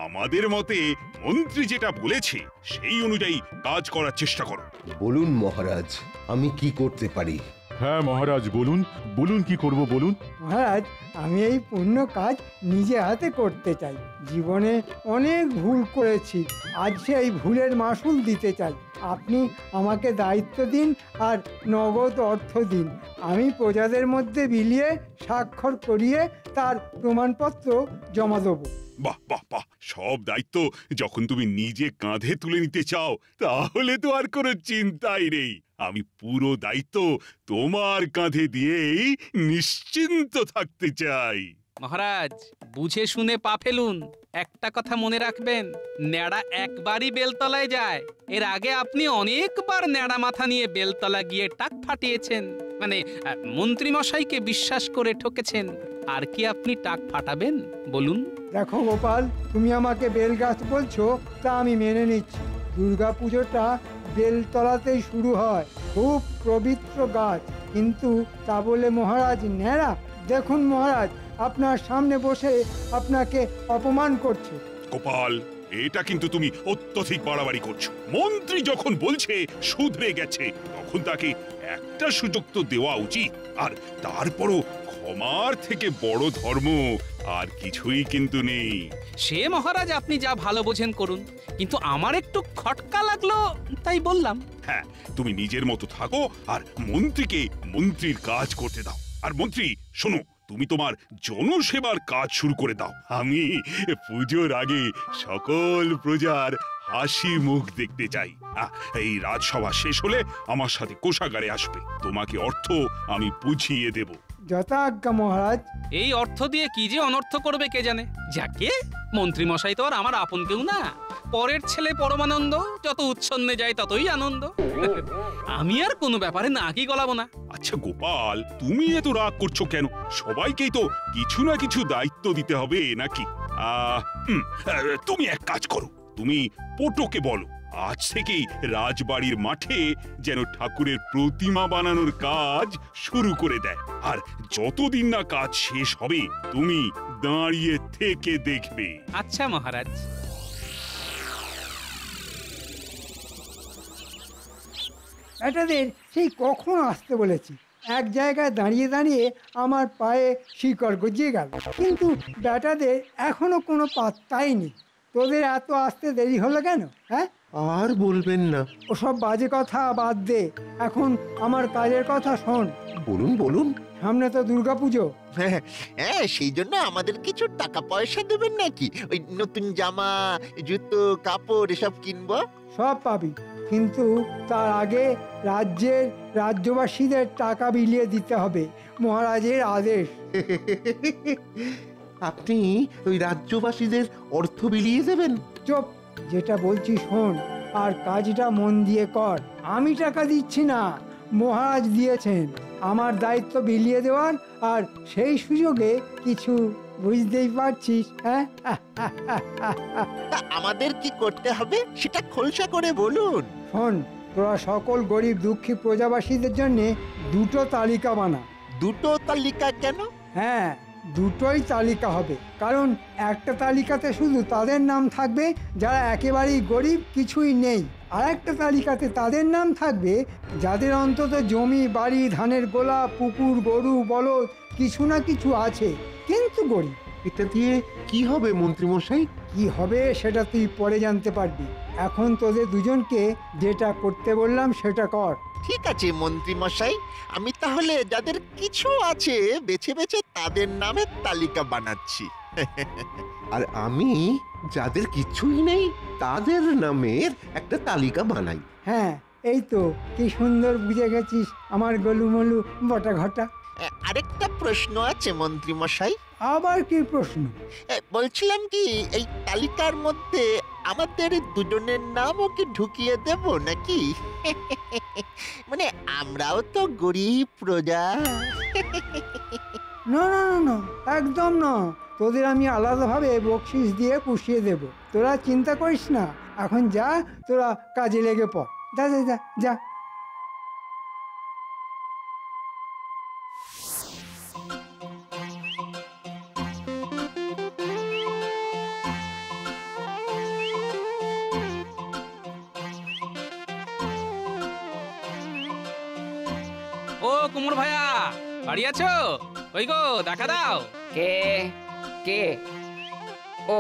Speaker 2: আমাদের মতে মন্ত্রী যেটা বলেছে সেই অনুযায়ী কাজ করার চেষ্টা করো।
Speaker 8: বলুন মহারাজ, আমি কি করতে পারি?
Speaker 4: হ্যাঁ মহারাজ, বলুন বলুন, কি করব বলুন।
Speaker 5: মহারাজ, আমি এই পুণ্য কাজ নিজে হাতে করতে চাই। জীবনে অনেক ভুল করেছি, আজ সেই ভুলের মাসুল দিতে চাই। আপনি আমাকে দায়িত্ব দিন আর নগদ অর্থ দিন, আমি প্রজাদের মধ্যে বিলিয়ে স্বাক্ষর করিয়ে তার প্রমাণপত্র জমা দেবো।
Speaker 2: বাহ বাহ বাহ, সব দায়িত্ব যখন তুমি নিজে কাঁধে তুলে নিতে চাও তাহলে তো আর কোনো চিন্তাই নেই। আমি পুরো দায়িত্ব তোমার কাঁধে দিয়েই নিশ্চিন্ত থাকতে চাই।
Speaker 1: মহারাজ, বুঝে শুনে পা ফেলুন। একটা কথা মনে রাখবেন, ন্যাড়া একবারই বেলতলায় যায়। এর আগে আপনি অনেকবার ন্যাড়া মাথা নিয়ে বেলতলা গিয়ে টাক ফাটিয়েছেন, মানে মন্ত্রী মশাইকে বিশ্বাস করে ঠকেছেন। আর কি আপনি টাক ফাটাবেন বলুন?
Speaker 5: দেখো গোপাল, তুমি আমাকে বেল গাছ বলছো, তা আমি মেনে নিচ্ছি। দুর্গা পুজোটা বেলতলাতেই শুরু হয়, খুব পবিত্র গাছ, কিন্তু তা বলে মহারাজ ন্যাড়া? দেখুন মহারাজ, আপনার সামনে বসে আপনাকে অপমান করছে।
Speaker 2: গোপাল, এটা কিন্তু তুমি অত্যধিক বাড়াবাড়ি করছো। মন্ত্রী যখন বলছে শুধরে গেছে, তখন তাকে একটা সুযোগ তো দেওয়া উচিত। আর তারপরও ক্ষমার থেকে বড় ধর্ম আর কিছুই কিন্তু নেই।
Speaker 1: সে মহারাজ আপনি যা ভালো বোঝেন করুন, কিন্তু আমার একটু খটকা লাগলো তাই বললাম।
Speaker 2: হ্যাঁ, তুমি নিজের মতো থাকো আর মন্ত্রীকে মন্ত্রীর কাজ করতে দাও। আর মন্ত্রী শোনো, তুমি তোমার জনসেবার কাজ শুরু করে দাও। আমি পুজোর আগে সকল প্রজার হাসি মুখ দেখতে চাই। এই রাজসভা শেষ হলে আমার সাথে কোষাগারে আসবে, তোমাকে অর্থ আমি বুঝিয়ে দেব।
Speaker 5: যথাজ্ঞা মহারাজ।
Speaker 1: এই অর্থ দিয়ে কি যে অনর্থ করবে কে জানে। যাকে মন্ত্রী মশাই তো আর আমার আপন কেউ না, পরের ছেলে পরমানন্দ, যত উচ্ছন্নে যায় ততই আনন্দ। আমি আর কোনো ব্যাপারে না কি গলাবো না।
Speaker 2: আচ্ছা গোপাল, তুমি এত রাগ করছো কেন? সবাইকেই তো কিছু না কিছু দায়িত্ব দিতে হবে নাকি? তুমি এক কাজ করো, তুমি পটোকে বলো আজ থেকেই রাজবাড়ির মাঠে যেন ঠাকুরের প্রতিমা বানানোর কাজ শুরু করে দেয়। আর যতদিন না কাজ শেষ হবে তুমি দাঁড়িয়ে থেকে দেখবে।
Speaker 1: আচ্ছা মহারাজ।
Speaker 5: বেটাদের সেই কখন আসতে বলেছি, এক জায়গায় দাঁড়িয়ে দাঁড়িয়ে আমার পায়ে শিকড় গজিয়ে গেল, কিন্তু বেটাদের এখনো কোনো পাত্তাই নেই। তোদের এত আসতে দেরি হলো কেন? হ্যাঁ,
Speaker 9: আর বলবেন না।
Speaker 5: ওসব বাজে কথা বাদ দে, এখন আমার কাজের কথা শোন।
Speaker 9: বলুন বলুন।
Speaker 5: সামনে তো দুর্গাপুজো।
Speaker 19: হ্যাঁ, সেই জন্য আমাদের কিছু টাকা পয়সা দেবেন নাকি? ওই নতুন জামা, জুতো, কাপড় এসব কিনবো।
Speaker 5: সব পাবি, কিন্তু তার আগে রাজ্যবাসীদের টাকা বিলিয়ে দিতে হবে, মহারাজের আদেশ।
Speaker 9: আপনি ওই রাজ্যবাসীদের অর্থ বিলিয়ে দেবেন?
Speaker 5: চুপ, যেটা বলছি শোন আর কাজটা মন দিয়ে কর। আমি টাকা দিচ্ছি না, মহারাজ দিয়েছেন। আমার দায়িত্ব বিলিয়ে দেওয়ার, আর সেই সুযোগে কিছু বুঝতেই পারছিস। হ্যাঁ,
Speaker 19: আমাদের কি করতে হবে সেটা খোলসা করে বলুন।
Speaker 5: শোন, তোরা সকল গরিব দুঃখী প্রজাবাসীদের জন্য দুটো তালিকা বানা।
Speaker 19: দুটো তালিকা কেন?
Speaker 5: হ্যাঁ, দুটোই তালিকা হবে, কারণ একটা তালিকাতে শুধু তাদের নাম থাকবে যারা একেবারেই গরিব, কিছুই নেই। আর একটা তালিকাতে তাদের নাম থাকবে যাদের অন্তত জমি, বাড়ি, ধানের গোলা, পুকুর, গরু, বলদ কিছু না কিছু আছে, কিন্তু গরিব।
Speaker 9: এটা দিয়ে কি হবে মন্ত্রীমশাই?
Speaker 5: কি হবে সেটা তুই পরে জানতে পারবি। এখন তোদের দুজনকে যেটা করতে বললাম সেটা কর।
Speaker 19: ঠিক আছে মন্ত্রী মশাই, আমি তাহলে যাদের কিছু আছে বেছে বেছে তাদের নামের তালিকা বানাচ্ছি।
Speaker 9: আর আমি যাদের কিছুই নেই তাদের নামের একটা তালিকা বানাই।
Speaker 5: হ্যাঁ, এই তো কি সুন্দর বুঝে গেছিস আমার গোলুমলু বটা ঘটা।
Speaker 19: আরেকটা প্রশ্ন আছে মন্ত্রী মশাই।
Speaker 5: আবার কি প্রশ্ন?
Speaker 19: বলছিলাম কি, এই তালিকার মধ্যে আমাদের দুজনের নামও কি ঢুকিয়ে দেব নাকি? মানে আমরাও তো গরিব প্রজা।
Speaker 5: না না না না, একদম না। তোদের আমি আলাদাভাবে বকশিস দিয়ে পুষিয়ে দেব, তোরা চিন্তা করিস না। এখন যা, তোরা কাজে লেগে পড়। যা যা যা যা।
Speaker 1: ও কুমোর ভাইয়া, বাড়ি আছো? ওই গো, দেখা দাও।
Speaker 11: কে কে? ও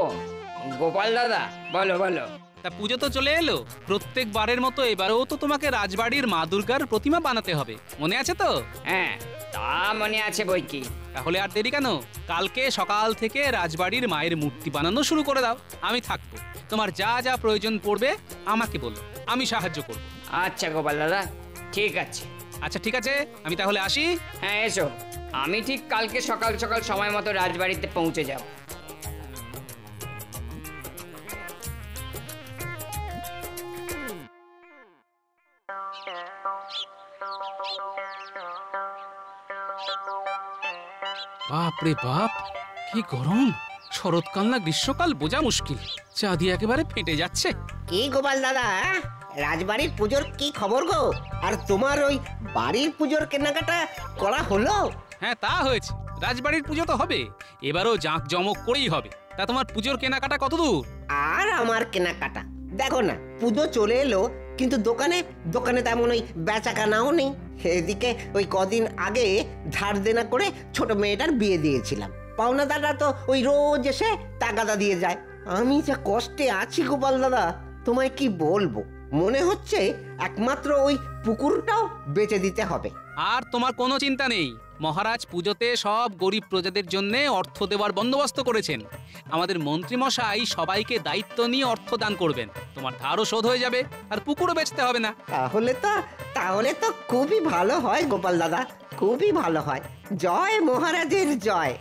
Speaker 11: গোপাল দাদা, বলো বলো।
Speaker 1: তা পুজো তো চলে এলো, প্রত্যেকবারের মতো এবারেও তো তোমাকে রাজবাড়ির মা দুর্গার প্রতিমা বানাতে হবে, মনে আছে তো?
Speaker 11: হ্যাঁ, তা মনে আছে বই কি।
Speaker 1: তাহলে আর দেরি কেন? কালকে সকাল থেকে রাজবাড়ির মায়ের মূর্তি বানানো শুরু করে দাও। আমি থাকবো, তোমার যা যা প্রয়োজন পড়বে আমাকে বলো, আমি সাহায্য করব।
Speaker 11: আচ্ছা গোপাল দাদা, ঠিক আছে।
Speaker 1: আচ্ছা ঠিক আছে, আমি তাহলে আসি।
Speaker 11: হ্যাঁ এসো, আমি ঠিক কালকে সকাল সকাল সময় মতো রাজবাড়িতে পৌঁছে যাব।
Speaker 1: বাপ রে বাপ, কি গরম! শরৎকাল না গ্রীষ্মকাল বোঝা মুশকিল, চা দিয়ে একেবারে ফেটে যাচ্ছে।
Speaker 12: কি গোপাল দাদা, রাজবাড়ির পুজোর কি খবর গো? আর তোমার ওই বাড়ির পুজোর কেনাকাটা করা হলো?
Speaker 1: হ্যাঁ তা হয়েছে, রাজবাড়ির পুজো তো হবে, এবারও জাঁক জমক করেই হবে। তা তোমার পুজোর কেনাকাটা কত দূর?
Speaker 12: আর আমার কেনাকাটা দেখো না, পুজো চলে এলো, কিন্তু দোকানে দোকানে তেমন ওই বেচাকেনাও নেই। এদিকে ওই কদিন আগে ধার দেনা করে ছোট মেয়েটার বিয়ে দিয়েছিলাম। পাওনাদাররা তো ওই রোজ এসে তাগাদা দিয়ে যায়। আমি যা কষ্টে আছি গোপাল দাদা, তোমায় কি বলবো। মনে হচ্ছে একমাত্র ওই পুকুরটাও বেচে দিতে হবে।
Speaker 1: আর তোমার কোনো চিন্তা নেই, মহারাজ পুজোতে সব গরিব প্রজাদের জন্য অর্থ দেওয়ার বন্দোবস্ত করেছেন। আমাদের মন্ত্রী মশাই সবাইকে দায়িত্ব নিয়ে অর্থ দান করবেন। তোমার ধারও শোধ হয়ে যাবে আর পুকুরও বেচতে হবে না।
Speaker 12: তাহলে তো খুবই ভালো হয় গোপাল দাদা, খুবই ভালো হয়। জয় মহারাজের জয়।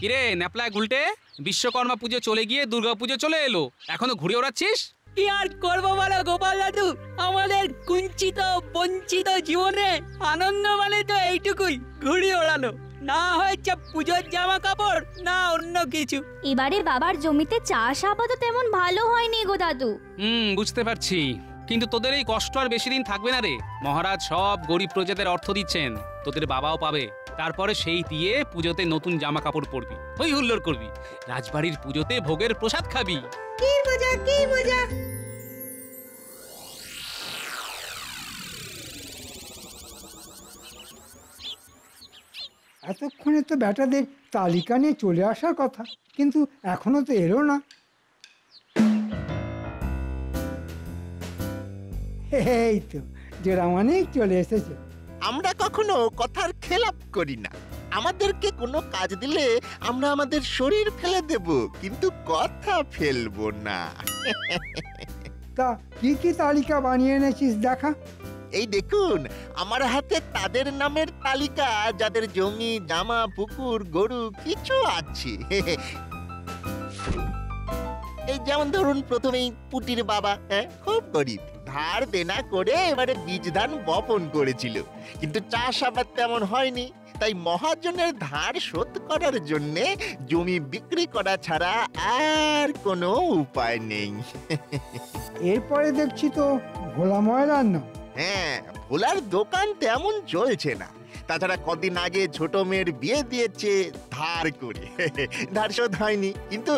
Speaker 1: কিরে ন্যাপলায় গুলটে, বিশ্বকর্মা পুজো চলে গিয়ে দুর্গা পুজো চলে এলো, এখনো ঘুরে ওড়াচ্ছিস?
Speaker 13: কি আর করবো বলো গোপাল দাদু, আমাদের কুঞ্চিত বঞ্চিত জীবনে আনন্দ মানে তো এইটুকুই, ঘুড়ি ওড়ানো। না হয়েছে পুজোর জামা কাপড়, না অন্য কিছু।
Speaker 20: এবারে বাবার জমিতে চাষ আবাদও তেমন ভালো হয়নি গো দাদু।
Speaker 1: বুঝতে পারছি, কিন্তু তোদের এই কষ্ট আর বেশি দিন থাকবে না রে। মহারাজ সব গরিব প্রজাদের অর্থ দিচ্ছেন, তোদের বাবাও পাবে। তারপরে সেই দিয়ে পুজোতে নতুন জামা কাপড় পরবি, হই হুল্লোড় করবি, রাজবাড়ির পুজোতে ভোগের প্রসাদ খাবি।
Speaker 14: কি মজা, কি মজা।
Speaker 5: এতক্ষণে তো ব্যাটাদের তালিকা নিয়ে চলে আসার কথা, কিন্তু এখনো তো এলো না। এই তো জোড়ামানিক চলে এসেছে।
Speaker 19: আমরা কখনো কথার খেলাপ করি না। আমাদেরকে কোনো কাজ দিলে আমরা আমাদের শরীর ফেলে দেব, কিন্তু কথা ফেলবো না।
Speaker 5: তা কি কি তালিকা বানিয়ে এনেছিস দেখা।
Speaker 19: এই দেখুন আমার হাতে তাদের নামের তালিকা, যাদের জমি জামা পুকুর গরু কিছু আছে। এই যেমন ধরুন প্রথমেই পুটির বাবা, খুব গরিব, ধার দেনা করে এবারে বীজ ধান বপন করেছিল, কিন্তু চাষ আবাদ তেমন হয়নি। তাই মহাজনের ধার শোধ করার জন্য জমি বিক্রি করা ছাড়া আর কোনো উপায় নেই।
Speaker 5: এরপরে দেখছি তো ভোলা ময়রার নাম।
Speaker 19: হ্যাঁ, ভোলার দোকান তেমন চলছে না। তাছাড়া কদিন আগে ছোট মেয়ের বিয়ে দিয়েছে ধার করে, ধার শোধ হয়নি, কিন্তু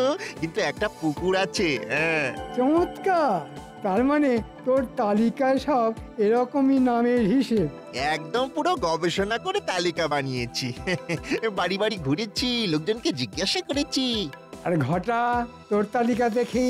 Speaker 19: একটা পুকুর আছে।
Speaker 5: চমৎকার, তার মানে তোর তালিকায় সব এরকমই নামের হিসেব।
Speaker 19: একদম পুরো গবেষণা করে তালিকা বানিয়েছি। বাড়ি বাড়ি ঘুরেছি, লোকজনকে জিজ্ঞাসা করেছি।
Speaker 5: আর ঘটা তোর তালিকা দেখি।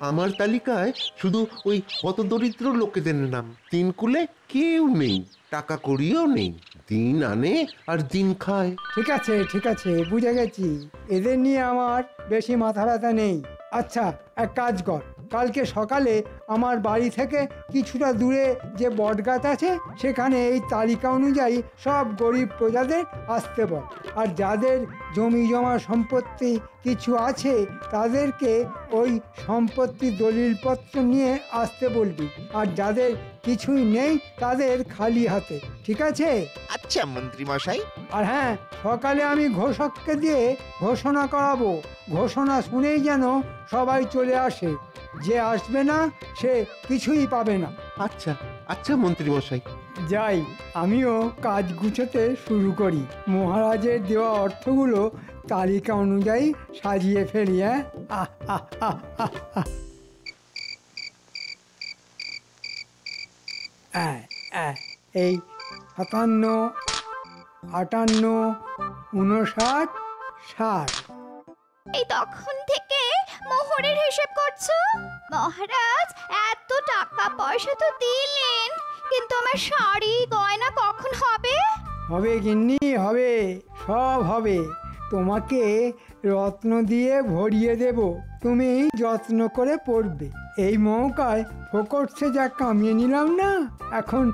Speaker 9: আমার তালিকায় শুধু ওই হতদরিদ্র লোকেদের নাম। তিন কুলে কেউ নেই, টাকা কড়িও নেই, দিন আনে আর দিন খায়।
Speaker 5: ঠিক আছে ঠিক আছে, বুঝে গেছি, এদের নিয়ে আমার বেশি মাথা ব্যথা নেই। আচ্ছা এক কাজ কর, কালকে সকালে আমার বাড়ি থেকে কিছুটা দূরে যে বটগাছ আছে সেখানে এই তালিকা অনুযায়ী সব গরিব প্রজাদের আসতে বল। আর যাদের জমি জমা সম্পত্তি কিছু আছে তাদেরকে ওই সম্পত্তি দলিলপত্র নিয়ে আসতে বলবি, আর যাদের কিছুই নেই তাদের খালি হাতে। ঠিক আছে?
Speaker 19: আচ্ছা মন্ত্রী মশাই।
Speaker 5: আর হ্যাঁ, সকালে আমি ঘোষককে দিয়ে ঘোষণা করাবো, ঘোষণা শুনেই যেন সবাই চলে আসে। যে আসবে না সে কিছুই পাবে না।
Speaker 9: আচ্ছা আচ্ছা মন্ত্রী মশাই।
Speaker 5: যাই, আমিও কাজ গুছোতে শুরু করি। মহারাজের দেওয়া অর্থগুলো তালিকা অনুযায়ী সাজিয়ে ফেলি। এই 57, 58, 59, 60।
Speaker 6: এই তখন থেকে মোহরের হিসেব করছো? মহারাজ এত টাকা পয়সা তো দিলেন, কিন্তু আমার শাড়ি গয়না কখন হবে?
Speaker 5: হবে গিন্নি, হবে, সব হবে। তোমাকে রত্ন দিয়ে ভরিয়ে দেব, তুমি যত্ন করে পড়বে। এই মৌকায় ফোকটসে যা কামিয়ে নিলাম না, এখন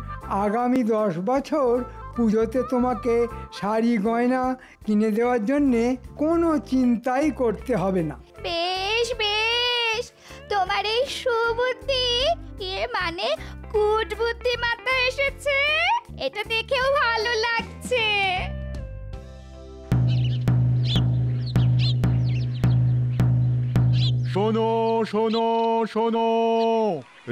Speaker 5: আগামী 10 বছর পুজোতে তোমাকে শাড়ি গয়না কিনে দেওয়ার জন্যে কোনো চিন্তাই করতে হবে না।
Speaker 6: বেশ বেশ, তোমার এই সুবুদ্ধি, মানে কুট বুদ্ধি মাথায় এসেছে, এটা দেখেও ভালো লাগছে।
Speaker 4: শোনো শোনো শোনো,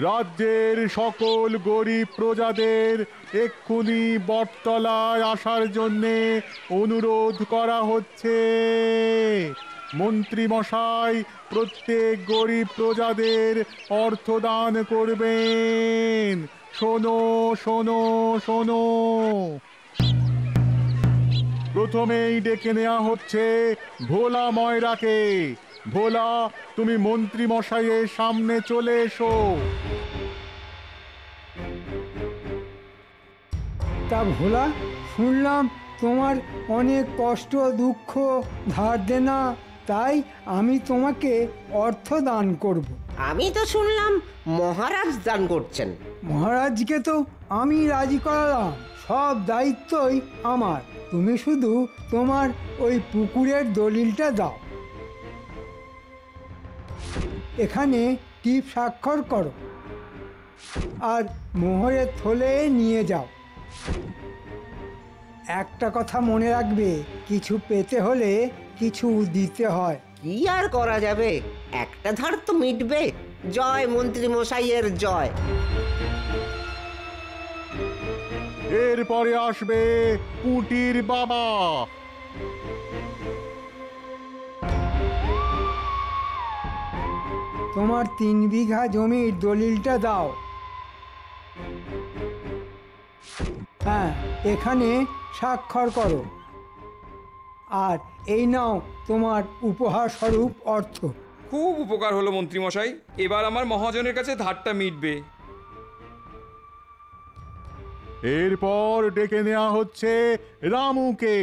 Speaker 4: রাজ্যের সকল গরিব প্রজাদের এক্ষুনি বটতলায় আসার জন্যে অনুরোধ করা হচ্ছে। মন্ত্রী মশাই প্রত্যেক গরিব প্রজাদের অর্থ দান করবেন। শোনো শোনো শোনো। প্রথমেই ডেকে নেওয়া হচ্ছে ভোলা ময়রাকে। ভোলা, তুমি মন্ত্রী মশাইয়ের সামনে চলে এসো।
Speaker 5: তা ভোলা, শুনলাম তোমার অনেক কষ্ট দুঃখ ধার দেনা, তাই আমি তোমাকে অর্থ দান করব।
Speaker 12: আমি তো শুনলাম মহারাজ দান করছেন।
Speaker 5: মহারাজকে তো আমি রাজি করালাম, সব দায়িত্বই আমার। তুমি শুধু তোমার ওই পুকুরের দলিলটা দাও, এখানে টিপ স্বাক্ষর করো আর মোহরের থলে নিয়ে যাও। একটা কথা মনে রাখবে, কিছু পেতে হলে কিছু দিতে হয়।
Speaker 12: কি আর করা যাবে, একটা ধার তো মিটবে। জয় মন্ত্রী মশাইয়ের জয়।
Speaker 4: এরপরে আসবে পুটির বাবা।
Speaker 5: তোমার 3 বিঘা জমির দলিলটা দাও। হ্যাঁ, এখানে স্বাক্ষর করো। আর এই নাও তোমার উপহার স্বরূপ অর্থ।
Speaker 10: খুব উপকার হলো মন্ত্রী মশাই, এবার আমার মহাজনের কাছে ধারটা মিটবে।
Speaker 4: এরপর ডেকে নেওয়া হচ্ছে রামুকে।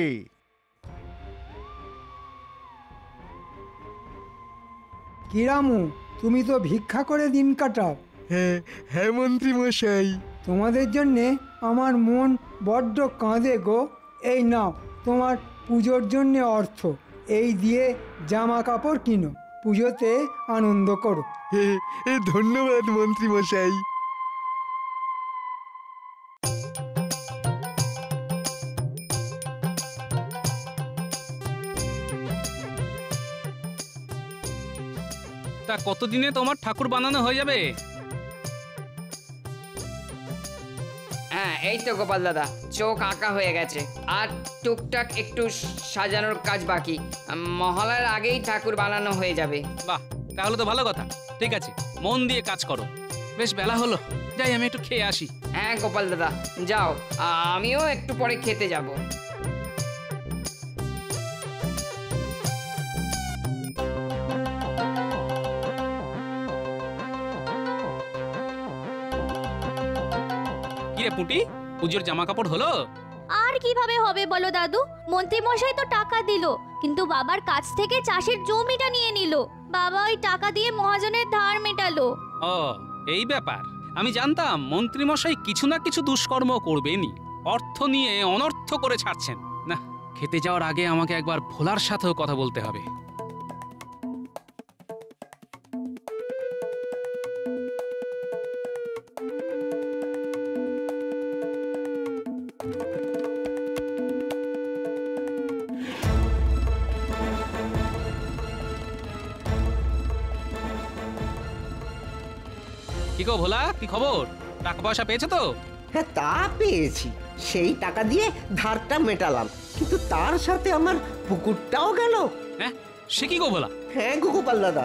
Speaker 5: কি রামু, তুমি তো ভিক্ষা করে দিন কাটাও।
Speaker 21: হ্যাঁ মন্ত্রী মশাই।
Speaker 5: তোমাদের জন্যে আমার মন বড্ড কাঁদে গো। এই নাও তোমার পুজোর জন্যে অর্থ, এই দিয়ে জামা কাপড় কিনো, পুজোতে আনন্দ করো।
Speaker 21: ধন্যবাদ মন্ত্রী মশাই।
Speaker 1: তা কতদিনে তোমার ঠাকুর বানানো হয়ে যাবে?
Speaker 11: হ্যাঁ, এই তো গোপাল দাদা, চোখ আঁকা হয়ে গেছে, আর টুকটাক একটু সাজানোর কাজ বাকি। মহালয়ার আগেই ঠাকুর বানানো হয়ে যাবে।
Speaker 1: বাহ, তাহলে তো ভালো কথা। ঠিক আছে, মন দিয়ে কাজ করো। বেশ বেলা হলো, যাই আমি একটু খেয়ে আসি।
Speaker 11: হ্যাঁ গোপাল দাদা, যাও, আমিও একটু পরে খেতে যাব।
Speaker 1: কি রে পুটি, পুজোর জামা কাপড় হলো?
Speaker 20: আর কিভাবে হবে বলো দাদু? মন্ত্রী মশাই তো টাকা দিল, কিন্তু বাবার কাছ থেকে চাষের জমিটা নিয়ে নিল। বাবা ওই টাকা দিয়ে মহাজনের ধার মেটালো।
Speaker 1: ও, এই ব্যাপার। আমি জানতাম মন্ত্রী মশাই কিছু না কিছু দুষ্কর্ম করবেনই, অর্থ নিয়ে অনর্থ করে ছাড়ছেন না। খেতে যাওয়ার আগে আমাকে একবার ভোলার সাথেও কথা বলতে হবে। কি গো ভোলা, কি খবর? টাকা পয়সা পেয়েছো তো?
Speaker 12: হ্যাঁ, তা পেয়েছি। সেই টাকা দিয়ে ধারটা মেটালাম, কিন্তু তার সাথে আমার পুকুরটাও গেল।
Speaker 1: হ্যাঁ, সে কি গো ভোলা?
Speaker 12: হ্যাঁ গোপাল দাদা,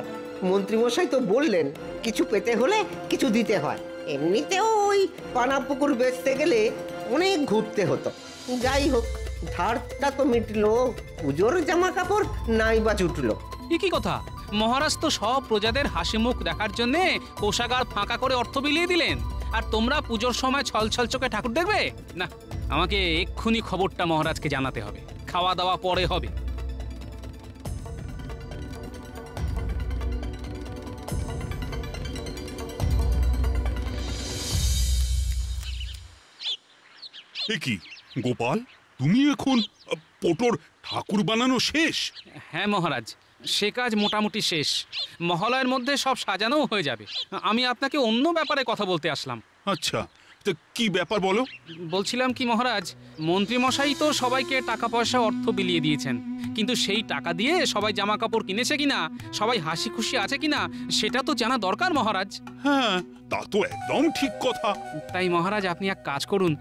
Speaker 12: মন্ত্রী মশাই তো বললেন কিছু পেতে হলে কিছু দিতে হয়। এমনিতেও ওই পানা পুকুর বেচতে গেলে অনেক ঘুরতে হতো। যাই হোক, ধারটা তো মিটলো, পুজোর জামা কাপড় নাই বা জুটলো।
Speaker 1: কি কথা, মহারাজ তো সব প্রজাদের হাসি মুখ দেখার জন্য কোষাগার ফাঁকা করে অর্থ বিলিয়ে দিলেন, আর তোমরা পুজোর সময় ছল ছল চোখে ঠাকুর দেখবে? না, আমাকে এক্ষুনি খবরটা মহারাজকে জানাতে হবে। খাওয়া দাওয়া পরে হবে।
Speaker 2: কি গোপাল, তুমি এখন পটোর ঠাকুর বানানো শেষ?
Speaker 1: হ্যাঁ মহারাজ, সে কাজ মোটামুটি শেষ। মহালয়ের মধ্যে সব সাজানোও হয়ে যাবে। আমি আপনাকে অন্য ব্যাপারে কথা বলতে আসলাম।
Speaker 2: আচ্ছা, তো কি ব্যাপার বলো?
Speaker 1: বলছিলাম কি মহারাজ, মন্ত্রী মশাই তো সবাইকে টাকা পয়সা অর্থ বিলিয়ে দিয়েছেন, কিন্তু সেই টাকা দিয়ে সবাই জামা কাপড় কিনেছে কিনা, সবাই হাসি খুশি আছে কিনা, সেটা তো জানা দরকার মহারাজ।
Speaker 2: হ্যাঁ, তা তো একদম ঠিক কথা।
Speaker 1: তাই মহারাজ আপনি এক কাজ করুন,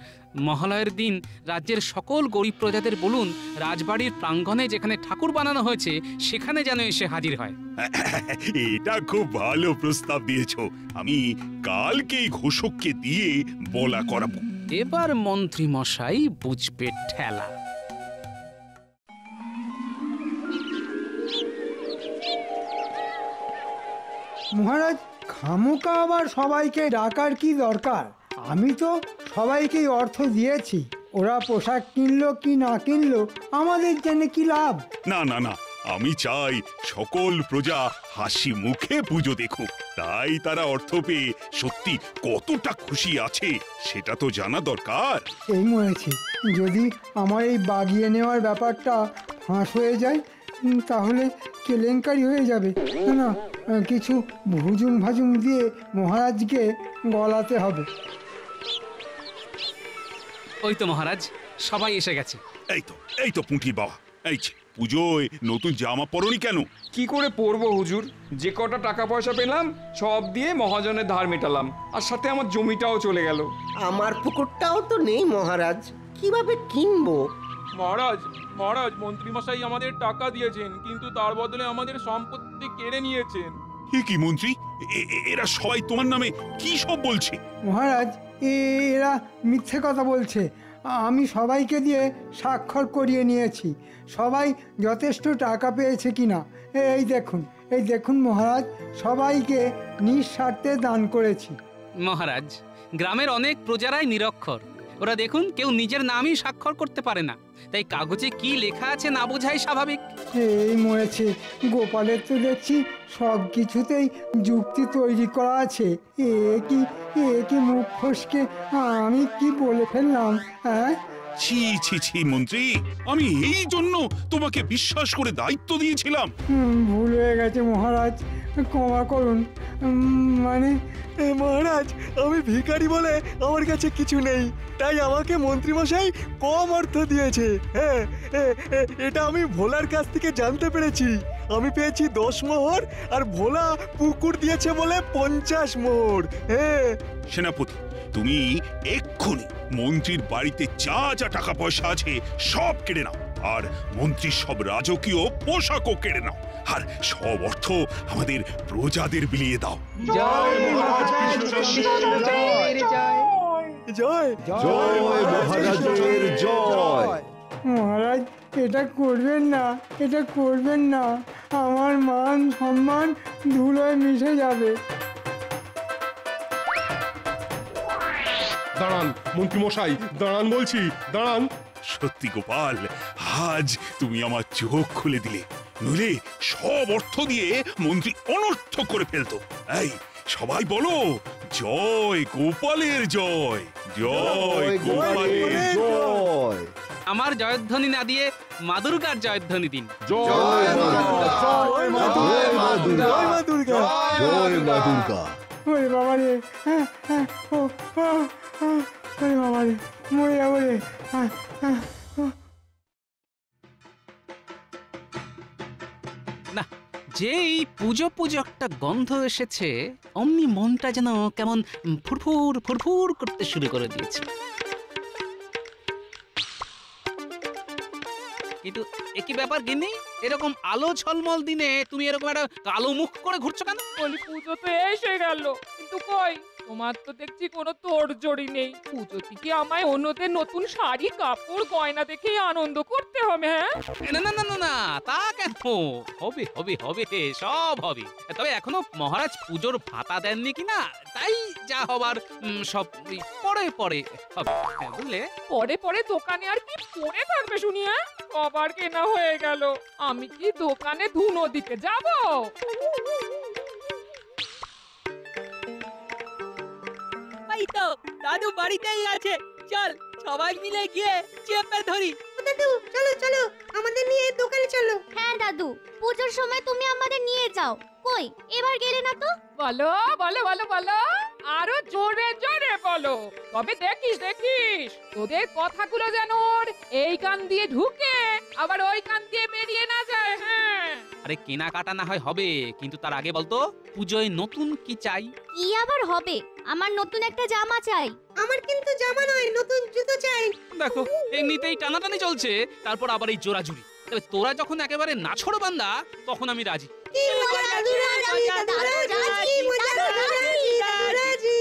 Speaker 1: মহালয়ের দিন রাজ্যের সকল গরিব প্রজাদের বলুন রাজবাড়ির প্রাঙ্গণে যেখানে ঠাকুর বানানো হয়েছে সেখানে যেন এসে হাজির হয়।
Speaker 2: এটা খুব ভালো প্রস্তাব দিয়েছো। আমি কালকেই ঘোষককে দিয়ে বলা করাবো।
Speaker 1: এবার মন্ত্রী মশাই বুঝবে ঠেলা।
Speaker 5: মহারাজ, খামোকা আবার সবাইকে ডাকার কি দরকার? আমি তো সবাইকেই অর্থ দিয়েছি, ওরা পোশাক কিনলো কি না কিনলো আমাদের জন্য কি লাভ?
Speaker 2: না না না, আমি চাই সকল প্রজা হাসি মুখে পুজো দেখুক। তাই তারা অর্থ পেয়ে সত্যি কতটা খুশি আছে সেটা তো জানা দরকার।
Speaker 5: এই মরেছি, যদি আমার এই বাগিয়ে নেওয়ার ব্যাপারটা ফাঁস হয়ে যায় তাহলে কেলেঙ্কারি হয়ে যাবে। না, কিছু ভুজুং ভাজুং দিয়ে মহারাজকে গলাতে হবে।
Speaker 1: ওই তো মহারাজ, সবাই এসে গেছে।
Speaker 2: এই তো পুঁটির বাবা, এই যে পুজোয় নতুন জামা পরনি কেন?
Speaker 10: কি করে পরবো হুজুর? যে কটা টাকা পয়সা পেলাম সব দিয়ে মহাজনের ধার মেটালাম, আর সাথে আমার জমিটাও চলে গেল।
Speaker 12: আমার পুকুরটাও তো নেই মহারাজ, কিভাবে কিনবো?
Speaker 3: মহারাজ, মন্ত্রীমশাই আমাদের টাকা দিয়েছেন, কিন্তু তার বদলে আমাদের সম্পত্তি কেড়ে নিয়েছেন।
Speaker 2: কি মন্ত্রী, এরা সবাই তোমার নামে কি সব বলছে?
Speaker 5: মহারাজ, এরা মিথ্যে কথা বলছে। আমি সবাইকে দিয়ে স্বাক্ষর করিয়ে নিয়েছি, সবাই যথেষ্ট টাকা পেয়েছে কিনা। এই দেখুন মহারাজ, সবাইকে নিঃস্বার্থে দান করেছি।
Speaker 1: মহারাজ, গ্রামের অনেক প্রজারাই নিরক্ষর, ওরা দেখুন কেউ নিজের নামই স্বাক্ষর করতে পারে না, তাই কাগজে কি লেখা আছে না বোঝাই স্বাভাবিক।
Speaker 5: এই মরেছে, গোপালের তো দেখছি সব কিছুতেই যুক্তি তৈরি করা আছে। এ কি মুখ ফসকে আমি কি বলে ফেললাম? হ্যাঁ,
Speaker 2: ছি মন্ত্রী, আমি এই জন্য তোমাকে বিশ্বাস করে দায়িত্ব দিয়েছিলাম।
Speaker 5: ভুল হয়ে গেছে মহারাজ, ক্ষমা করুন। মানে
Speaker 21: মহারাজ, আমি ভিখারি বলে আমার কাছে কিছু নেই, তাই আমাকে মন্ত্রীমশাই কম অর্থ দিয়েছে। হ্যাঁ, এটা আমি ভোলার কাছ থেকে জানতে পেরেছি। আমি পেয়েছি 10 মোহর, আর ভোলা পুকুর দিয়েছে বলে 50 মোহর। হ্যাঁ
Speaker 2: সেনাপতি, তুমি এক্ষুনি মন্ত্রীর বাড়িতে যা যা টাকা পয়সা আছে সব কেড়ে নাও, আর মন্ত্রীর সব রাজকীয় পোশাকও কেড়ে নাও, আর সব অর্থ আমাদের প্রজাদের বিলিয়ে দাও।
Speaker 21: জয় জয়
Speaker 8: জয় মহারাজের জয়।
Speaker 5: মহারাজ, এটা করবেন না, আমার মান সম্মান ধুলোয় মিশে যাবে।
Speaker 16: দাঁড়ান মন্ত্রীমশাই, দাঁড়ান বলছি, দাঁড়ান।
Speaker 2: সত্যি গোপাল, আজ তুমি আমার চোখ খুলে দিলে, নইলে সব অর্থ দিয়ে মন্ত্রী অনর্থ করে ফেলতো। এই সবাই বলো, জয় গোপালের জয়, জয় গোপালের জয়।
Speaker 1: আমার জয়ধ্বনি না দিয়ে মা দুর্গার জয়ধ্বনি দিন।
Speaker 8: জয় মা দুর্গা।
Speaker 5: ওরে বাবা রে, ওরে বাবা রে, মরে যাবো রে।
Speaker 1: না, যেই পুজো একটা গন্ধ এসেছে অমনি মনটা যেন কেমন ফুরফুর করতে শুরু করে দিয়েছে। কিন্তু একই ব্যাপার গিন্নি, এরকম আলো ঝলমল দিনে তুমি এরকম একটা কালো মুখ করে ঘুরছো কেন?
Speaker 15: বলি পুজো তো এসে গেল, কিন্তু কই তোমার তো দেখছি কোনো তোড়জোড়ই নেই। পুজো থেকে আমায় অন্যদের নতুন শাড়ি কাপড় গয়না দেখেই আনন্দ করতে হবে। হ্যাঁ,
Speaker 1: না, তা কেন? হবে, সব হবে। তবে এখনো মহারাজ পুজোর ভাতা দেননি কিনা, তাই যা হবার সব পরে হবে, বুঝলে?
Speaker 15: পরে দোকানে আর কি পরে থাকবে শুনি? হ্যাঁ, কবার কেনা হয়ে গেল, আমি কি দোকানে ধুনো দিতে যাব?
Speaker 13: এই তো দাদু বাড়িতেই আছে, চল সবাই মিলে গিয়ে চেপে ধরি।
Speaker 20: দাদু চলো আমাদের নিয়ে দোকানে চলো। হ্যাঁ দাদু, পুজোর সময় তুমি আমাদের নিয়ে যাও। কই এবার গেলে না তো?
Speaker 15: বলো, আরো জোরে বলো। হলো। তবে দেখিস দেখিস তোদের কথাগুলো যেন ওর এই কান দিয়ে ঢুকে আবার ওই কান দিয়ে বেরিয়ে না যায়। হ্যাঁ,
Speaker 1: আরে কেনাকাটা না হয় হবে, কিন্তু তার আগে বলতো পুজোয় নতুন কি চাই?
Speaker 20: কি আবার হবে? আমার নতুন একটা জামা চাই।
Speaker 14: আমার কিন্তু জামা নয়, নতুন জুতো চাই।
Speaker 1: দেখো এমনিতেই টানাটানি চলছে, তারপর আবার এই জোরাজুরি। তবে তোরা যখন একেবারে নাছোড় বান্দা তখন আমি রাজি।
Speaker 14: কি মজা, দাদু রাজি, দাদু রাজি, মজা, দাদু রাজি, দাদু রাজি।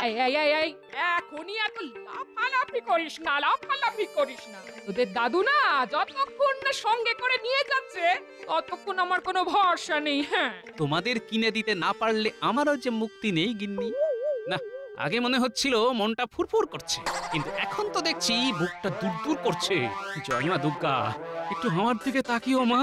Speaker 15: এই এই এই এই এখনই এত লাফালাফি করিস না, লাফালাফি করিস না। তোদের দাদু না যতক্ষণ না সঙ্গে করে নিয়ে যাচ্ছে ততক্ষণ আমার কোনো ভরসা নেই। হ্যাঁ,
Speaker 1: তোমাদের কিনে দিতে না পারলে আমারও যে মুক্তি নেই গিন্নি। না, আগে মনে হচ্ছিল মনটা ফুরফুর করছে, কিন্তু এখন তো দেখছি বুকটা দূর দূর করছে। জয় মা দুর্গা, একটু আমার দিকে তাকিও মা।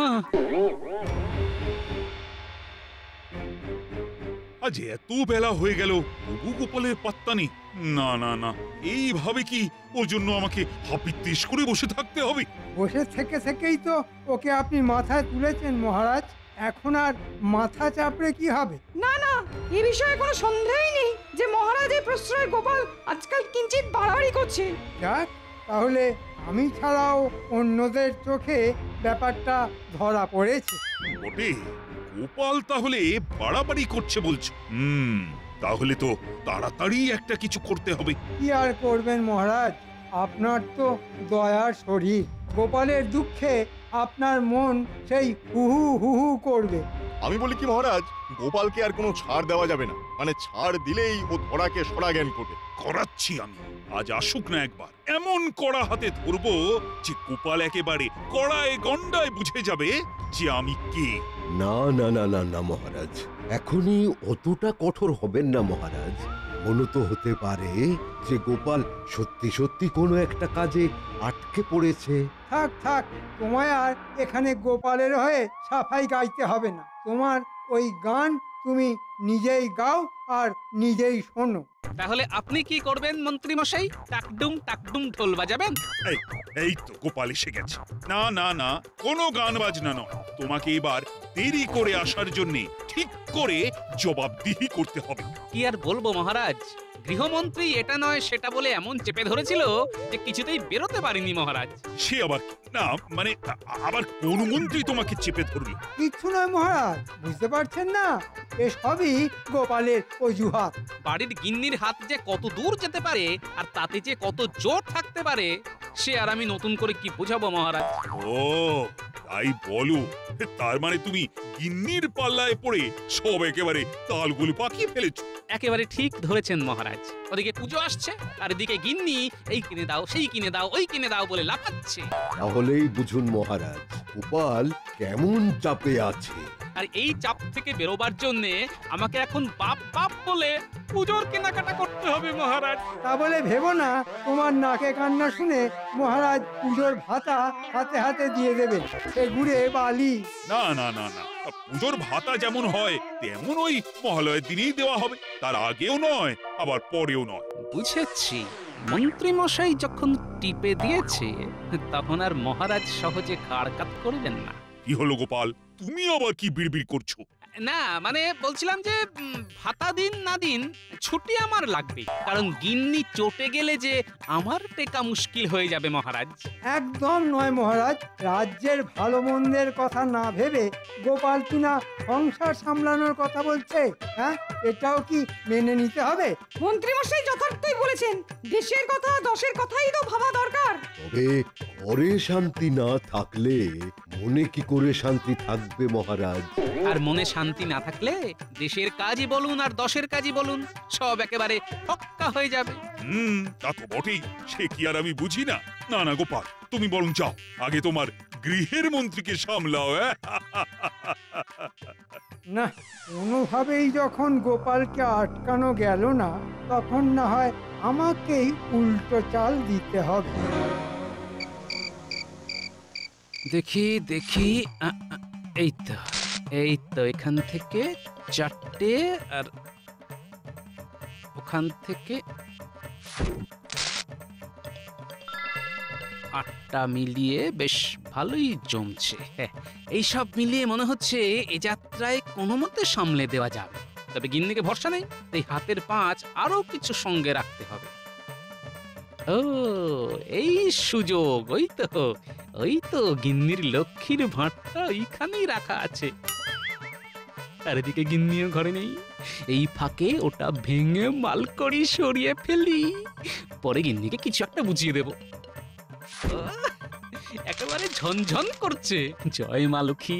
Speaker 2: আজ এত বেলা হয়ে গেল, তবু গোপালের পাত্তা নেই। না না না, এইভাবে কি ওর জন্য আমাকে হাপিত্তিস করে বসে থাকতে হবে?
Speaker 5: বসে থেকে থেকেই তো ওকে আপনি মাথায় তুলেছেন মহারাজ, এখন আর মাথা চাপড়ে কি হবে?
Speaker 17: না না, এ বিষয়ে কোনো সন্দেহই নেই যে মহারাজের প্রশ্রয় গোপাল আজকাল কিঞ্চিত বাড়াবাড়ি করছে।
Speaker 5: যাক, তাহলে আমি ছাড়াও অন্যদের চোখে ব্যাপারটা ধরা পড়েছে।
Speaker 2: বটে, গোপাল তাহলে বাড়াবাড়ি করছে বলছো? তাহলে তো তাড়াতাড়ি একটা কিছু করতে হবে।
Speaker 5: কি আর করবেন মহারাজ, আপনার তো দয়ার শরীর। গোপালের দুঃখে আপনার মন সেই হুহু হুহু করবে।
Speaker 22: আমি বলি কি মহারাজ, গোপালকে আর কোনো ছাড় দেওয়া যাবে না। মানে ছাড় দিলেই ও ধরাকে সরা জ্ঞান করবে।
Speaker 2: করাচ্ছি আমি, আজ আসুক না একবার, এমন কড়া হাতে ধরবো যে গোপাল একেবারে কড়ায় গন্ডায় বুঝে যাবে যে আমি কে।
Speaker 8: না না না না না মহারাজ, এখনই অতটা কঠোর হবেন না মহারাজ। মনে তো হতে পারে যে গোপাল সত্যি সত্যি কোনো একটা কাজে আটকে পড়েছে।
Speaker 5: থাক থাক, তোমায় আর এখানে গোপালের হয়ে সাফাই গাইতে হবে না। তোমার ওই গান তুমি নিজেই গাও আর নিজেই শোনো।
Speaker 1: তাহলে আপনি কি করবেন মন্ত্রী মশাই? টাকডুম টাকডুম ঢোল বাজাবেন?
Speaker 2: এই তো গোপাল এসে গেছে। না না না, কোনো গান বাজনা নয়। তোমাকে এবার দেরি করে আসার জন্য ঠিক করে জবাবদিহি করতে হবে।
Speaker 1: কি আর বলবো মহারাজ, গৃহমন্ত্রী এটা নয় সেটা বলে এমন চেপে ধরেছিল যে কিছুতেই বেরোতে পারিনি মহারাজ।
Speaker 2: সে আবার না, মানে আবার কোন মন্ত্রী তোমাকে চেপে ধরলো?
Speaker 5: কিচ্ছু নয় মহারাজ, বুঝতে পারছেন না? এসবই গোপালের অজুহাত।
Speaker 1: বাড়ির গিন্নির হাত যে কত দূর যেতে পারে আর তাতে যে কত জোর থাকতে পারে সে আর আমি নতুন করে কি বোঝাবো মহারাজ।
Speaker 2: ও তাই বলো, তার মানে তুমি গিন্নির পাল্লায় পড়ে সব একেবারে তালগুলো পাকিয়ে ফেলেছো।
Speaker 1: একেবারে ঠিক ধরেছেন মহারাজ। ওদিকে পুজো আসছে আর এদিকে গিন্নি এই কিনে দাও, সেই কিনে দাও, ওই কিনে দাও বলে লাফাচ্ছে।
Speaker 8: তাহলেই বুঝুন মহারাজ, গোপাল কেমন চাপে আছে।
Speaker 1: আর এই চাপ থেকে বেরোবার জন্যে আমাকে এখন বাপ বাপ বলে পুজোর কেনাকাটা করতে হবে মহারাজ।
Speaker 5: তা বলে ভেবো না তোমার নাকে কান্না শুনে মহারাজ পুজোর ভাতা হাতে হাতে দিয়ে দেবেন, সে ঘুরে বালি।
Speaker 2: না না না না, পুজোর ভাতা যেমন হয় তেমন ওই মহালয়ের দিনেই দেওয়া হবে, তার আগেও নয় আবার পরেও নয়।
Speaker 1: বুঝেছি, মন্ত্রী মশাই যখন টিপে দিয়েছে তখন আর মহারাজ সহজে কাড়কাট করবেন না।
Speaker 2: কি হলো গোপাল, তুমি আবার কি বিড়বিড় করছো?
Speaker 1: না মানে বলছিলাম যে ভাতা দিন না দিন ছুটি আমার লাগবে, কারণ গিন্নি চটে গেলে যে আমার টেকা মুশকিল হয়ে যাবে মহারাজ।
Speaker 5: একদম নয় মহারাজ, রাজ্যের ভালো মন্দের কথা না ভেবে গোপাল কিনা সংসার সামলানোর কথা বলছে। হ্যাঁ, এটাও কি মেনে নিতে হবে?
Speaker 17: মন্ত্রী মশাই যথার্থই বলেছেন, দেশের কথা দশের কথাই তো ভাবা দরকার।
Speaker 8: তবে ঘরে শান্তি না থাকলে মনে কি করে শান্তি থাকবে মহারাজ?
Speaker 1: আর মনে শান্তি না থাকলে দেশের কাজই বলুন আর দশের কাজই বলুন সব একেবারে ফক্কা হয়ে যাবে।
Speaker 2: তা তো বটেই, সে কি আর আমি বুঝি না? না না গোপাল, তুমি বরং যাও, আগে তোমার গৃহের মন্ত্রীকে সামলাও।
Speaker 5: না, কোনোভাবেই যখন গোপালকে আটকানো গেল না, তখন না হয় আমাকেই উল্টো চাল দিতে হবে।
Speaker 1: দেখি দেখি, এই তো এখান থেকে 4টে আর ওখান থেকে 8টা মিলিয়ে বেশ ভালোই জমছে। এইসব মিলিয়ে মনে হচ্ছে এ যাত্রায় কোনো মতে সামলে দেওয়া যাবে। তবে গিন্নিকে ভরসা নেই, তাই হাতের পাঁচ আরো কিছু সঙ্গে রাখতে হবে। ও এই সুযোগ, ওই তো গিন্নির লক্ষ্মীর ভাঁড়টা ওইখানেই রাখা আছে। আর এদিকে গিন্নিও ঘরে নেই, এই ফাঁকে ওটা ভেঙে মালকড়ি সরিয়ে ফেলি, পরে গিন্নিকে কিছু একটা বুঝিয়ে দেব। একেবারে ঝনঝন করছে, জয় মা লক্ষ্মী।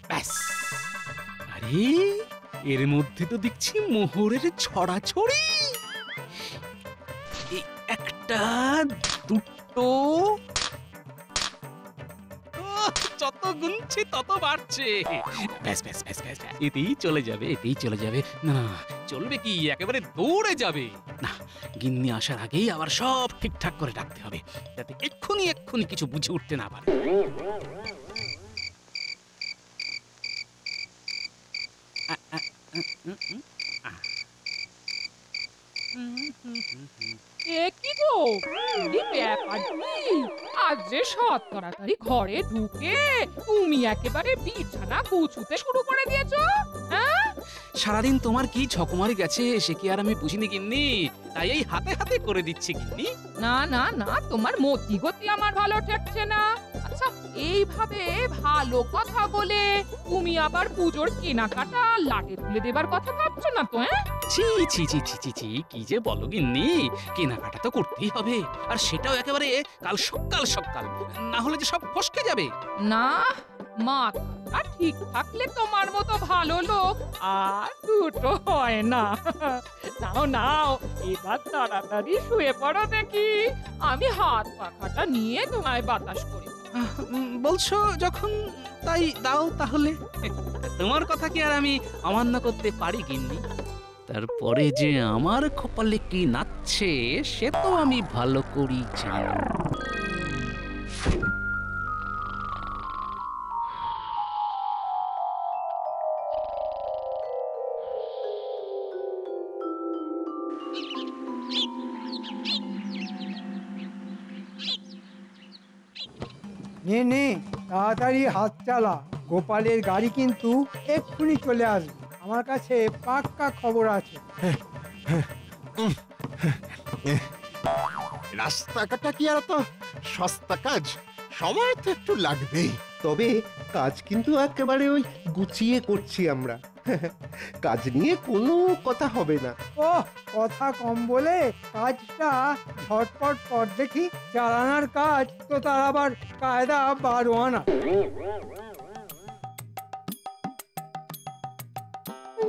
Speaker 1: ব্যাস, আরে এর মধ্যে তো দেখছি মোহরের ছড়াছড়ি। একটা, দুটো, যত গুনছি তত বাড়ছে। ব্যাস ব্যাস ব্যাস ব্যাস, এতেই চলে যাবে, এতেই চলে যাবে। না চলবে কি, একেবারে দৌড়ে যাবে। না, গিন্নি আসার আগেই আবার সব ঠিকঠাক করে রাখতে হবে, যাতে এক্ষুনি কিছু বুঝে উঠতে না পারে।
Speaker 15: কি গো, কি ব্যাপার কি? আজ যে সৎ তাড়াতাড়ি ঘরে ঢুকে তুমি একেবারে বিছানা গুছুতে শুরু করে দিয়েছো? হ্যাঁ,
Speaker 1: সারাদিন তোমার কি ঝকমারি গেছে সে কি আর আমি বুঝিনি গিন্নি, তাই এই হাতে হাতে করে দিচ্ছি গিন্নি।
Speaker 15: না না না, তোমার মতি গতি আমার ভালো ঠেকছে না। আচ্ছা, এইভাবে ভালো কথা বলে তুমি আবার পুজোর কেনাকাটা লাটে তুলে দেবার কথা ভাবছো না তো? হ্যাঁ,
Speaker 1: ছি ছি ছি ছি ছি ছি, কি যে বলো গিন্নি, কেনাকাটা তো করতেই হবে, আর সেটাও একেবারে কাল সকাল সকাল, না হলে যে সব ফসকে যাবে।
Speaker 15: না, মাথাটা ঠিক থাকলে তোমার মতো ভালো লোক আর দুটো হয় না। নাও নাও, এবার তাড়াতাড়ি শুয়ে পড়ো দেখি, আমি হাত পাখাটা নিয়ে তোমায় বাতাস করি।
Speaker 1: বলছো যখন, তাই দাও তাহলে। তোমার কথা কি আর আমি অমান্য করতে পারি গিন্নি? তারপরে যে আমার কপালে কি নাচছে সে তো আমি ভালো করি জানি।
Speaker 5: নে নে, তাড়াতাড়ি হাত চালা, গোপালের গাড়ি কিন্তু এক্ষুনি চলে আসবে। আমার কাছে পাক্কা খবর আছে।
Speaker 9: রাস্তাঘাটটা কি আর তো সস্তা কাজ, সময় তো একটু লাগবেই। তবে কাজ কিন্তু একেবারে ওই গুছিয়ে করছি আমরা। কাজ নিয়ে কোনো কথা হবে না।
Speaker 5: ও কথা কম বলে কাজটা ঝটপট কর দেখি। চালানোর কাজ তো তার আবার কায়দা 12 আনা।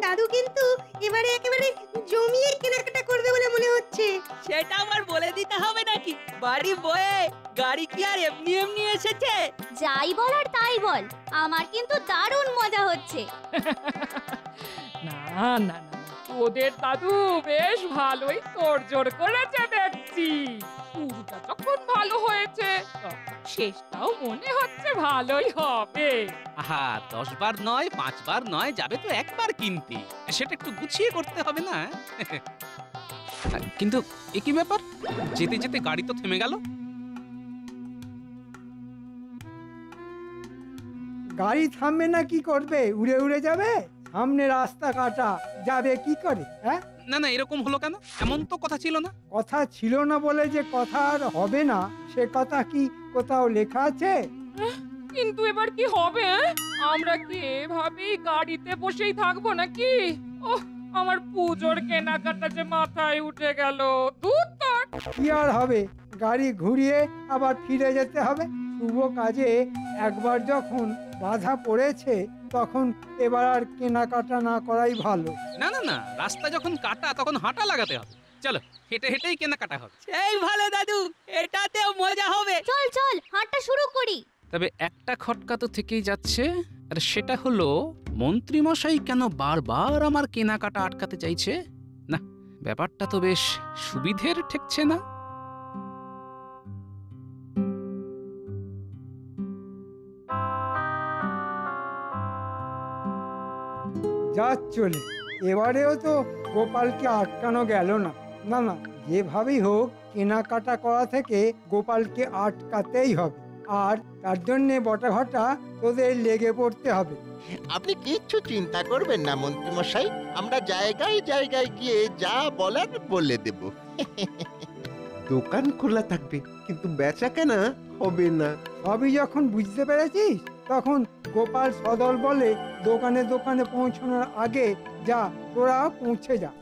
Speaker 14: দাদু কিন্তু এবারে একেবারে জমিয়ে কেনাকাটা করবে বলে মনে হচ্ছে।
Speaker 13: সেটা আমার বলে দিতে হবে নাকি? বাড়ি বয়ে গাড়ি কি আর এমনি এমনি এসেছে?
Speaker 20: যাই বল আর তাই বল, আমার কিন্তু দারুণ মজা হচ্ছে।
Speaker 15: না না না, ওদের দাদু বেশ ভালোই তোড়জোড় করেছে দেখছি। শুরুটা যখন ভালো হয়েছে, শেষটাও মনে হচ্ছে ভালোই হবে।
Speaker 1: আহা, 10 বার নয়, 5 বার নয়, যাবে তো একবার কিনতে, সেটা একটু গুছিয়ে করতে হবে না? কিন্তু একই ব্যাপার, যেতে যেতে গাড়ি তো থেমে গেল।
Speaker 5: গাড়ি থামবে না, কি করবে? উড়ে উড়ে যাবে? সামনে রাস্তা কাটা, যাবে কি করে? হ্যাঁ,
Speaker 1: না না, এরকম হলো কেন? এমন তো কথা ছিল না।
Speaker 5: কথা ছিল না বলে যে কথা আর হবে না সে কথা কি কোথাও লেখা আছে?
Speaker 15: কিন্তু এবার কি হবে? আমরা কি এভাবেই গাড়িতে বসেই থাকবো নাকি? ওহ, আমার পুজোর কেনাকাটা যে মাথায় উঠে গেল। দূর তোর,
Speaker 5: কি আর হবে, গাড়ি ঘুরিয়ে আবার ফিরে যেতে হবে। শুভ কাজে একবার যখন বাধা পড়েছে তখন এবার আর কেনাকাটা না করাই ভালো।
Speaker 1: না না না, রাস্তা যখন কাটা তখন হাঁটা লাগাতে হবে। চলো, হেঁটে হেঁটেই কেনাকাটা হবে।
Speaker 13: সেই ভালো দাদু, এটাতেও মজা হবে।
Speaker 20: চল চল, হাঁটা শুরু করি।
Speaker 1: তবে একটা খটকা তো থেকেই যাচ্ছে, আর সেটা হলো মন্ত্রী মশাই কেন বারবার আমার কেনাকাটা আটকাতে চাইছে? না, ব্যাপারটা তো বেশ সুবিধের ঠেকছে না।
Speaker 5: যা চলে, এবারেও তো গোপালকে আটকানো গেল না। না না, যেভাবেই হোক কেনাকাটা করা থেকে গোপালকে আটকাতেই হবে। আর তার জন্যে বটা ঘটা তোদের লেগে পড়তে হবে।
Speaker 19: আপনি কিচ্ছু চিন্তা করবেন না মন্ত্রীমশাই, আমরা জায়গায় জায়গায় গিয়ে যা বলার বলে দেব।
Speaker 8: দোকান খোলা থাকবে কিন্তু বেচা কেনা হবে না।
Speaker 5: সবই যখন বুঝতে পেরেছিস তখন গোপাল সদল বলে দোকানে দোকানে পৌঁছানোর আগে যা তোরা পৌঁছে যা।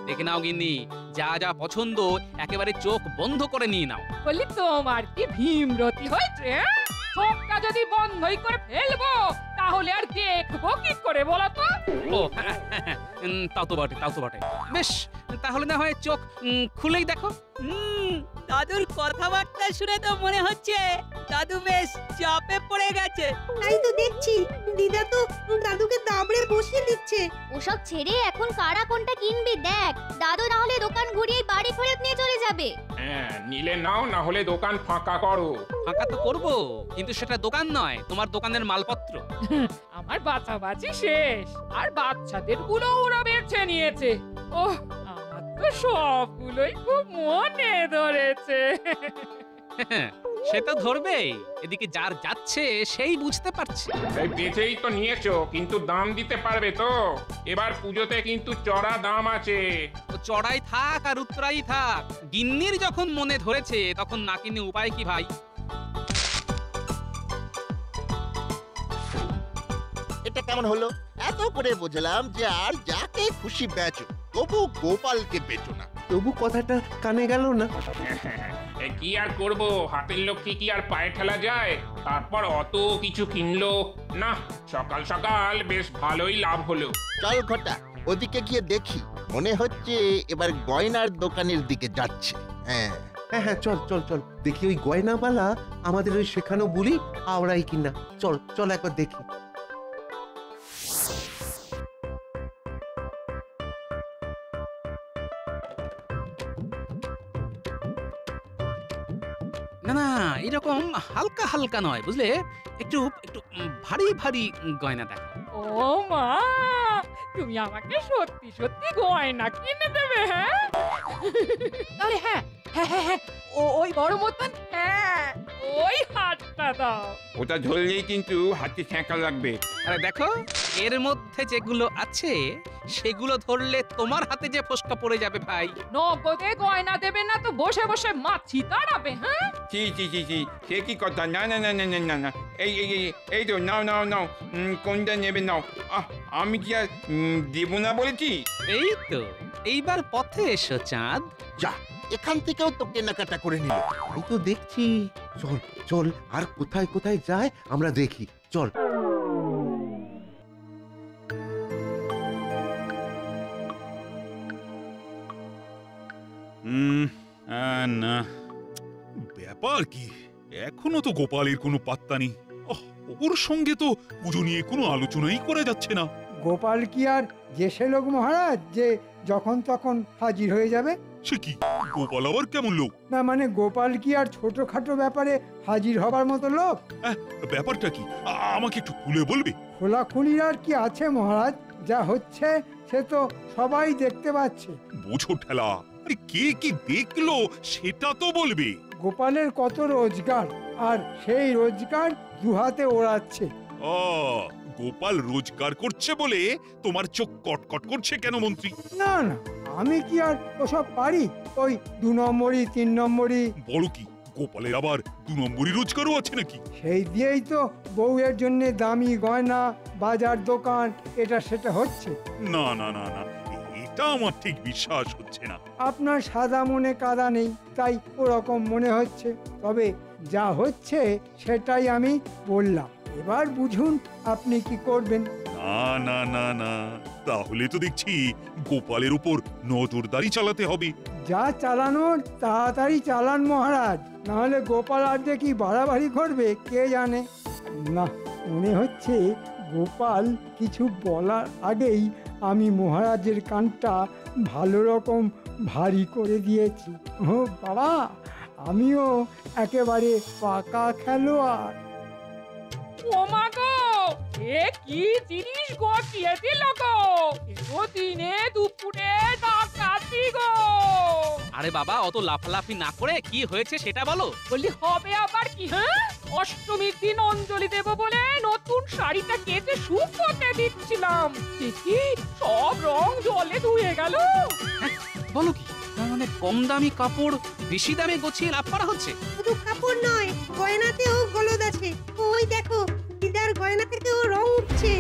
Speaker 1: দেখে নাও গিন্নি, যা যা পছন্দ একেবারে চোখ বন্ধ করে নিয়ে নাও।
Speaker 15: বলি তোমার কি ভীমরতি হয়েছে? চোখটা যদি বন্ধই করে ফেলবো তাহলে আর দেখবো কি করে বলো তো?
Speaker 1: ও তাও তো বটে, তাও তো বটে। বেশ, তাহলে না হয় চোখ খুলেই দেখো।
Speaker 13: দাদুর কথাবার্তা শুনে তো মনে হচ্ছে দাদু বেশ চাপে পড়ে গেছে।
Speaker 14: তাই তো দেখছি দিদা তো দাদুকে দাবড়ে বসিয়ে দিচ্ছে।
Speaker 20: ওসব ছেড়ে এখন কারা কোনটা কিনবি দেখ। দাদু না হলে দোকান ঘুরিয়ে বাড়ি ফেরত নিয়ে চলে যাবে।
Speaker 3: হ্যাঁ, নিলে নাও, না হলে দোকান ফাঁকা করো।
Speaker 1: ফাঁকা তো করবো, কিন্তু সেটা দোকান নয়, তোমার দোকানের মালপত্র।
Speaker 15: আমার বাঁচাবাচি শেষ, আর বাচ্চাদের গুলো ওরা বেছে নিয়েছে। ওহ, আমার তো সবগুলোই খুব মনে ধরেছে।
Speaker 1: সে তো ধরবেই, এদিকে যার যাচ্ছে সেই বুঝতে পারছে।
Speaker 3: এই বেচেই তো নিয়েছো, কিন্তু দাম দিতে পারবে তো? এবার পুজোতে কিন্তু চড়া দাম আছে।
Speaker 1: চড়াই থাক আর উত্তরাই থাক, গিন্নির যখন মনে ধরেছে তখন না কিনে উপায় কি ভাই?
Speaker 19: এটা কেমন হলো? এত করে বুঝলাম যে আর যাকে খুশি বেচো, তবু গোপালকে বেচো না।
Speaker 8: তবু কথাটা কানে গেল না।
Speaker 3: কি আর করব, হাতের লক্ষ্মী কি আর পায়ে ঠেলা যায়? তারপর অত কিছু কিনলো না, সকাল সকাল বেশ ভালোই লাভ হলো।
Speaker 19: চল ঘটা, ওদিকে গিয়ে দেখি। মনে হচ্ছে এবার গয়নার দোকানের দিকে যাচ্ছে। হ্যাঁ
Speaker 8: হ্যাঁ হ্যাঁ, চল চল চল দেখি ওই গয়নাওয়ালা আমাদের ওই শেখানো বুলি আওড়াই কিনা। চল চল একবার দেখি।
Speaker 1: না না, এরকম হালকা হালকা নয়, বুঝলে, একটু একটু ভারী ভারী গয়না দেখো।
Speaker 15: ও মা, তুমি আমাকে সত্যি সত্যি গয়না কিনে দেবে? হ্যাঁ, আরে হ্যাঁ হ্যাঁ হ্যাঁ হ্যাঁ, ওই বড় মতন, হ্যাঁ ওই হাতটা দাও।
Speaker 10: ওটা ধরলেই কিন্তু হাতে ছ্যাঁকা লাগবে।
Speaker 1: আরে দেখো, এর মধ্যে যেগুলো আছে সেগুলো ধরলে তোমার হাতে যে ফোসকা পড়ে যাবে ভাই।
Speaker 15: নগদে গয়না দেবে না তো বসে বসে মাছি তাড়াবে? হ্যাঁ,
Speaker 10: জি জি জি জি, সে কি কথা? না না না না না না না, এই এই এই এই তো নাও নাও নাও, কোনটা নেবে নাও। আমি কি আর দেবো না বলেছি?
Speaker 1: এই তো, এইবার পথে এসো চাঁদ।
Speaker 19: যা, এখান থেকেও তো কেনাকাটা করে নিল।
Speaker 8: আমি তো দেখছি। চল চল, আর কোথায় কোথায় যায় আমরা দেখি। চল।
Speaker 2: না, ব্যাপার কি, এখনো তো গোপালের কোনো পাত্তা নেই। ওর সঙ্গে তো পুজো নিয়ে কোনো আলোচনাই করা যাচ্ছে না।
Speaker 5: গোপাল কি আর জেসে লোক মহারাজ যে যখন তখন হাজির হয়ে যাবে?
Speaker 2: সে কি, গোপাল আবার কেমন লোক?
Speaker 5: না মানে গোপাল কি আর ছোটখাটো ব্যাপারে হাজির হবার মতো লোক?
Speaker 2: ব্যাপারটা কি আমাকে একটু খুলে বলবে?
Speaker 5: খোলাখুলির আর কি আছে মহারাজ, যা হচ্ছে সে তো সবাই দেখতে পাচ্ছে।
Speaker 2: বোঝো ঠেলা, আরে কে কি দেখলো সেটা তো বলবে।
Speaker 5: গোপালের কত রোজগার, আর সেই রোজগার দুহাতে ওড়াচ্ছে।
Speaker 2: গোপাল রোজগার করছে বলে তোমার চোখ কটকট করছে কেন মন্ত্রী?
Speaker 5: না না, আমি কি আর ওসব পারি? ওই 2 নম্বরই 3 নম্বরই।
Speaker 2: বড় কি, গোপালের আবার 2 নম্বরই রোজগারও আছে নাকি?
Speaker 5: সেই দিয়েই তো বউয়ের জন্য দামি গয়না, বাজার দোকান, এটা সেটা হচ্ছে।
Speaker 2: না না না না, এটা আমার ঠিক বিশ্বাস হচ্ছে না।
Speaker 5: আপনার সাদা মনে কাদা নেই, তাই ওরকম মনে হচ্ছে। তবে যা হচ্ছে সেটাই আমি বললাম, এবার বুঝুন আপনি কি করবেন।
Speaker 2: না না না না, তাহলে তো দেখছি গোপালের উপর নজরদারি চালাতে হবে।
Speaker 5: যা চালানোর তাড়াতাড়ি চালান মহারাজ, নাহলে গোপাল আর যে কি বাড়াবাড়ি করবে কে জানে। না, মনে হচ্ছে গোপাল কিছু বলার আগেই আমি মহারাজের কানটা ভালো রকম ভারী করে দিয়েছি। ও বাবা, আমিও একেবারে পাকা খেলোয়াড়।
Speaker 15: ও মা গো, এ কি জিনিস গটিয়ে দিল গো, এতো দিনে দুপুরে ডাকাতি গো।
Speaker 1: আরে বাবা, অত লাফালাফি না করে কি হয়েছে সেটা বলো।
Speaker 15: বলি হবে আবার কি, হ্যাঁ? অষ্টমীর দিন অঞ্জলি দেব বলে নতুন শাড়িটা কেটে শুকোতে দিচ্ছিলাম, দেখি সব রং জলে ধুয়ে গেল।
Speaker 1: বলো কি, তার মানে কম দামি কাপড় বেশি দামে গছিয়ে লাভ করা হচ্ছে?
Speaker 14: শুধু কাপড় নয়, গয়নাতেও গলদ আছে। ওই দেখো, দিদার গয়না থেকেও রং উঠছে।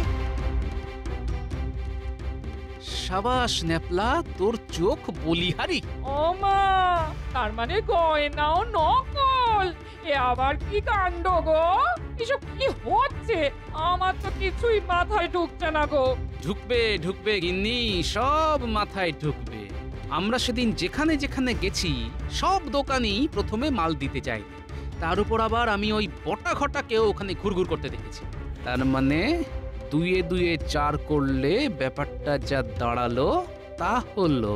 Speaker 1: সাবাস ন্যাপলা, তোর চোখ বলিহারি।
Speaker 15: ও মা, তার মানে গয়নাও নকল। এ আবার কি কাণ্ড গো, এসব কি হচ্ছে? আমার তো কিছুই মাথায় ঢুকছে না গো।
Speaker 1: ঢুকবে ঢুকবে গিন্নি, সব মাথায় ঢুকবে। আমরা সেদিন যেখানে যেখানে গেছি সব দোকানই প্রথমে মাল দিতে চাই, তার উপর আবার আমি ওই বটা ঘটাকেও ওখানে ঘুরঘুর করতে দেখেছি। তার মানে দুয়ে দুয়ে চার করলে ব্যাপারটা যা দাঁড়ালো তা হলো।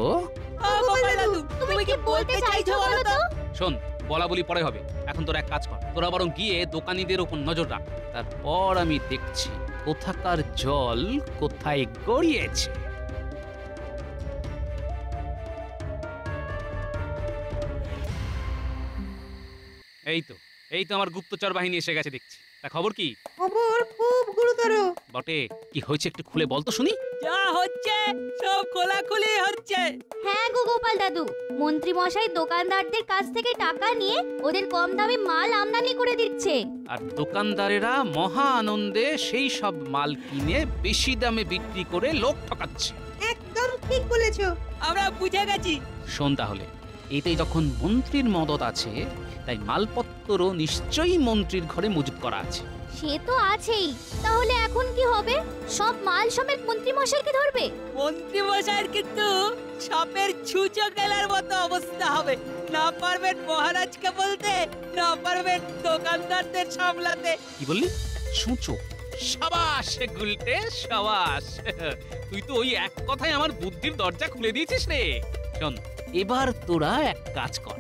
Speaker 20: তুমি কি বলতে চাইছো বলো তো?
Speaker 1: শোন, বলা বলি পরে হবে, এখন তোরা এক কাজ কর, তোরা বরং গিয়ে দোকানীদের উপর নজর রাখ, তারপর আমি দেখছি কোথাকার জল কোথায় গড়িয়েছে। এই তো আমার গুপ্তচর বাহিনী এসে গেছে দেখছি। তা খবর কি?
Speaker 14: খবর খুব গুরুতর
Speaker 1: বটে, কি হয়েছে একটু খুলে বল তো শুনি।
Speaker 13: যা হচ্ছে সব খোলাখুলি হচ্ছে।
Speaker 20: হ্যাঁ গো গোপাল দাদু, মন্ত্রী মশাই দোকানদারদের কাছ থেকে টাকা নিয়ে ওদের কম দামে মাল আমদানি করে দিচ্ছে,
Speaker 1: আর দোকানদারেরা মহা আনন্দে সেই সব মাল কিনে বেশি দামে বিক্রি করে লোক ঠকাচ্ছে।
Speaker 14: একদম ঠিক বলেছো,
Speaker 13: আমরা বুঝে গেছি।
Speaker 1: শোন তাহলে, এতে যখন মন্ত্রীর মদত আছে, তাই মালপত্রও নিশ্চয়ই মন্ত্রীর ঘরে মজুত করা আছে।
Speaker 20: সে তো আছেই। তাহলে এখন কি হবে? সব মাল সমেত মন্ত্রী মশাইকে ধরবে?
Speaker 13: মন্ত্রী মশাইয়ের কিন্তু সাপের ছুঁচো গেলার মতো অবস্থা হবে। না পারবেন মহারাজকে বলতে, না পারবেন দোকানদারদের সামলাতে।
Speaker 1: কি বললি? ছুঁচো? সাবাস গুলটে, সাবাস। তুই তো ওই এক কথায় আমার বুদ্ধির দরজা খুলে দিয়েছিস রে। শোন, এবার তোরা এক কাজ কর।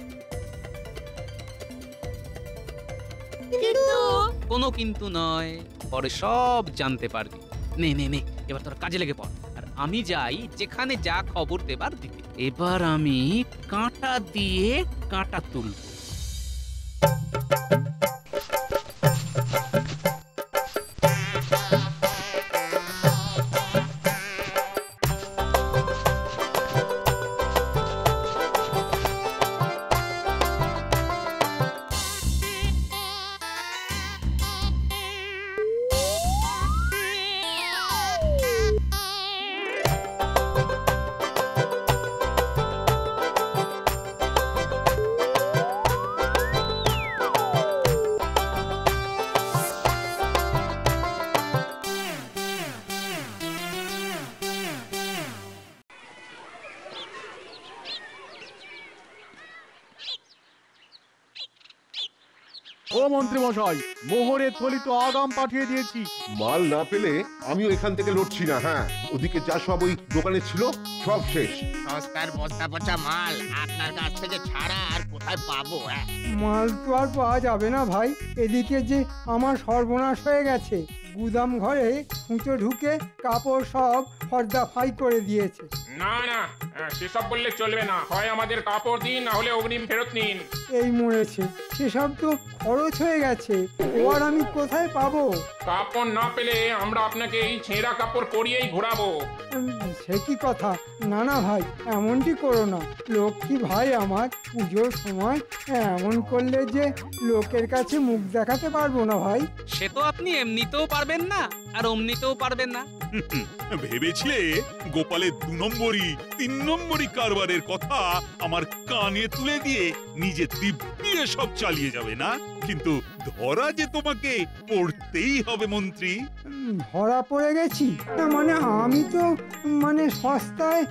Speaker 1: কোনো কিন্তু নয়, পরে সব জানতে পারবি। নে নে নে, এবার তোরা কাজে লেগে পড়, আর আমি যাই যেখানে যা খবর দেবার দিতে। এবার আমি কাঁটা দিয়ে কাঁটা তুলব।
Speaker 4: ও মন্ত্রী মশাই, মোহরের থলি তো আগাম পাঠিয়ে দিয়েছি।
Speaker 7: মাল না পেলে আমিও এখান থেকে লড়ছি না। হ্যাঁ, ওদিকে যা সব ওই দোকানে ছিল সব শেষ।
Speaker 19: সস্তার বস্তা পচা মাল আপনার কাছ থেকে ছাড়া আর কোথায় পাবো?
Speaker 5: মাল তো আর পাওয়া যাবে না ভাই, এদিকে যে আমার সর্বনাশ হয়ে গেছে। গুদাম ঘরে খুঁচো ঢুকে কাপড় সব ফর্দা ফাই করে দিয়েছে।
Speaker 3: না না, সেসব বললে চলবে না, হয় আমাদের কাপড় দিন, না হলে অগ্রিম ফেরত নিন।
Speaker 5: এই মরেছে, সেসব তো খরচ হয়ে গেছে, ও আর আমি কোথায় পাবো?
Speaker 3: কাপড় না পেলে আমরা আপনাকে এই ছেঁড়া কাপড় পরিয়েই ঘোরাবো।
Speaker 5: সে কি কথা? না না ভাই, এমনটি করো না। লক্ষ্মী ভাই আমার, পুজোর সময় এমন করলে যে লোকের কাছে মুখ দেখাতে পারবো না ভাই।
Speaker 1: সে তো আপনি এমনিতেও পারবেন না, আর অমনিতেও পারবেন না।
Speaker 2: ভেবেছিলে গোপালের 2 নম্বরই 3 নম্বরই কারবারের কথা আমার কানে তুলে দিয়ে নিজে দিব্যি সব চালিয়ে যাবে না? কিন্তু ধরা যে তোমাকে পড়তেই হবে মন্ত্রী।
Speaker 5: ধরা পড়ে গেছি? মানে আমি তো সস্তায়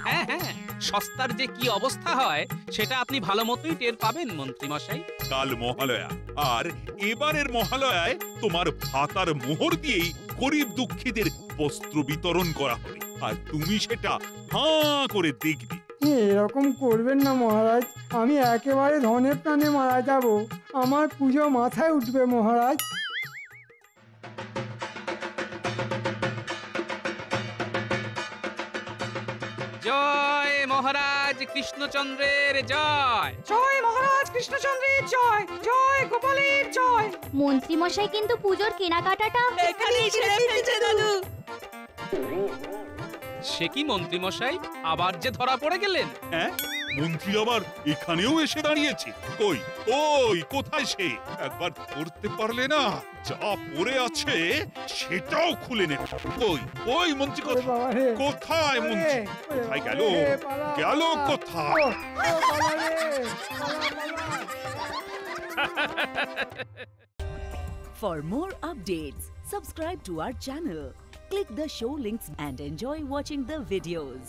Speaker 1: হ্যাঁ হ্যাঁ, সস্তার যে কি অবস্থা হয় সেটা আপনি ভালো মতোই টের পাবেন মন্ত্রী মশাই।
Speaker 2: কাল মহালয়া, আর এবারের মহালয়ায় তোমার ভাতার মোহর দিয়েই গরিব দুঃখীদের বস্ত্র বিতরণ করা হবে, আর তুমি সেটা হাঁ করে দেখবে।
Speaker 5: এরকম করবেন না মহারাজ, আমি একেবারে ধনে প্রাণে মারা যাব। আমার পুজো মাথায় উঠবে মহারাজ।
Speaker 1: জয় মহারাজ কৃষ্ণচন্দ্রের জয়।
Speaker 17: জয় মহারাজ কৃষ্ণচন্দ্রের জয়, জয় গোপালের জয়।
Speaker 20: মন্ত্রী মশাই কিন্তু পুজোর কেনাকাটাটা
Speaker 13: এখানেই ছেড়ে ফেলছে দাদু।
Speaker 1: সে কি মন্ত্রী মশাই, আবার যে ধরা পড়ে গেলেন?
Speaker 2: হ্যাঁ, মন্ত্রী আবার এখানেও এসে দাঁড়িয়েছে। কই কই কোথায় সে? একবার ধরতে পারলে না, যা পড়ে আছে সেটাও খুলে নে। কই কই মন্ত্রী কোথায়? কোথায় মন্ত্রী? কোথায় গেল? গেল কোথায়?
Speaker 6: For more updates, subscribe to our channel, click the show links and enjoy watching the videos.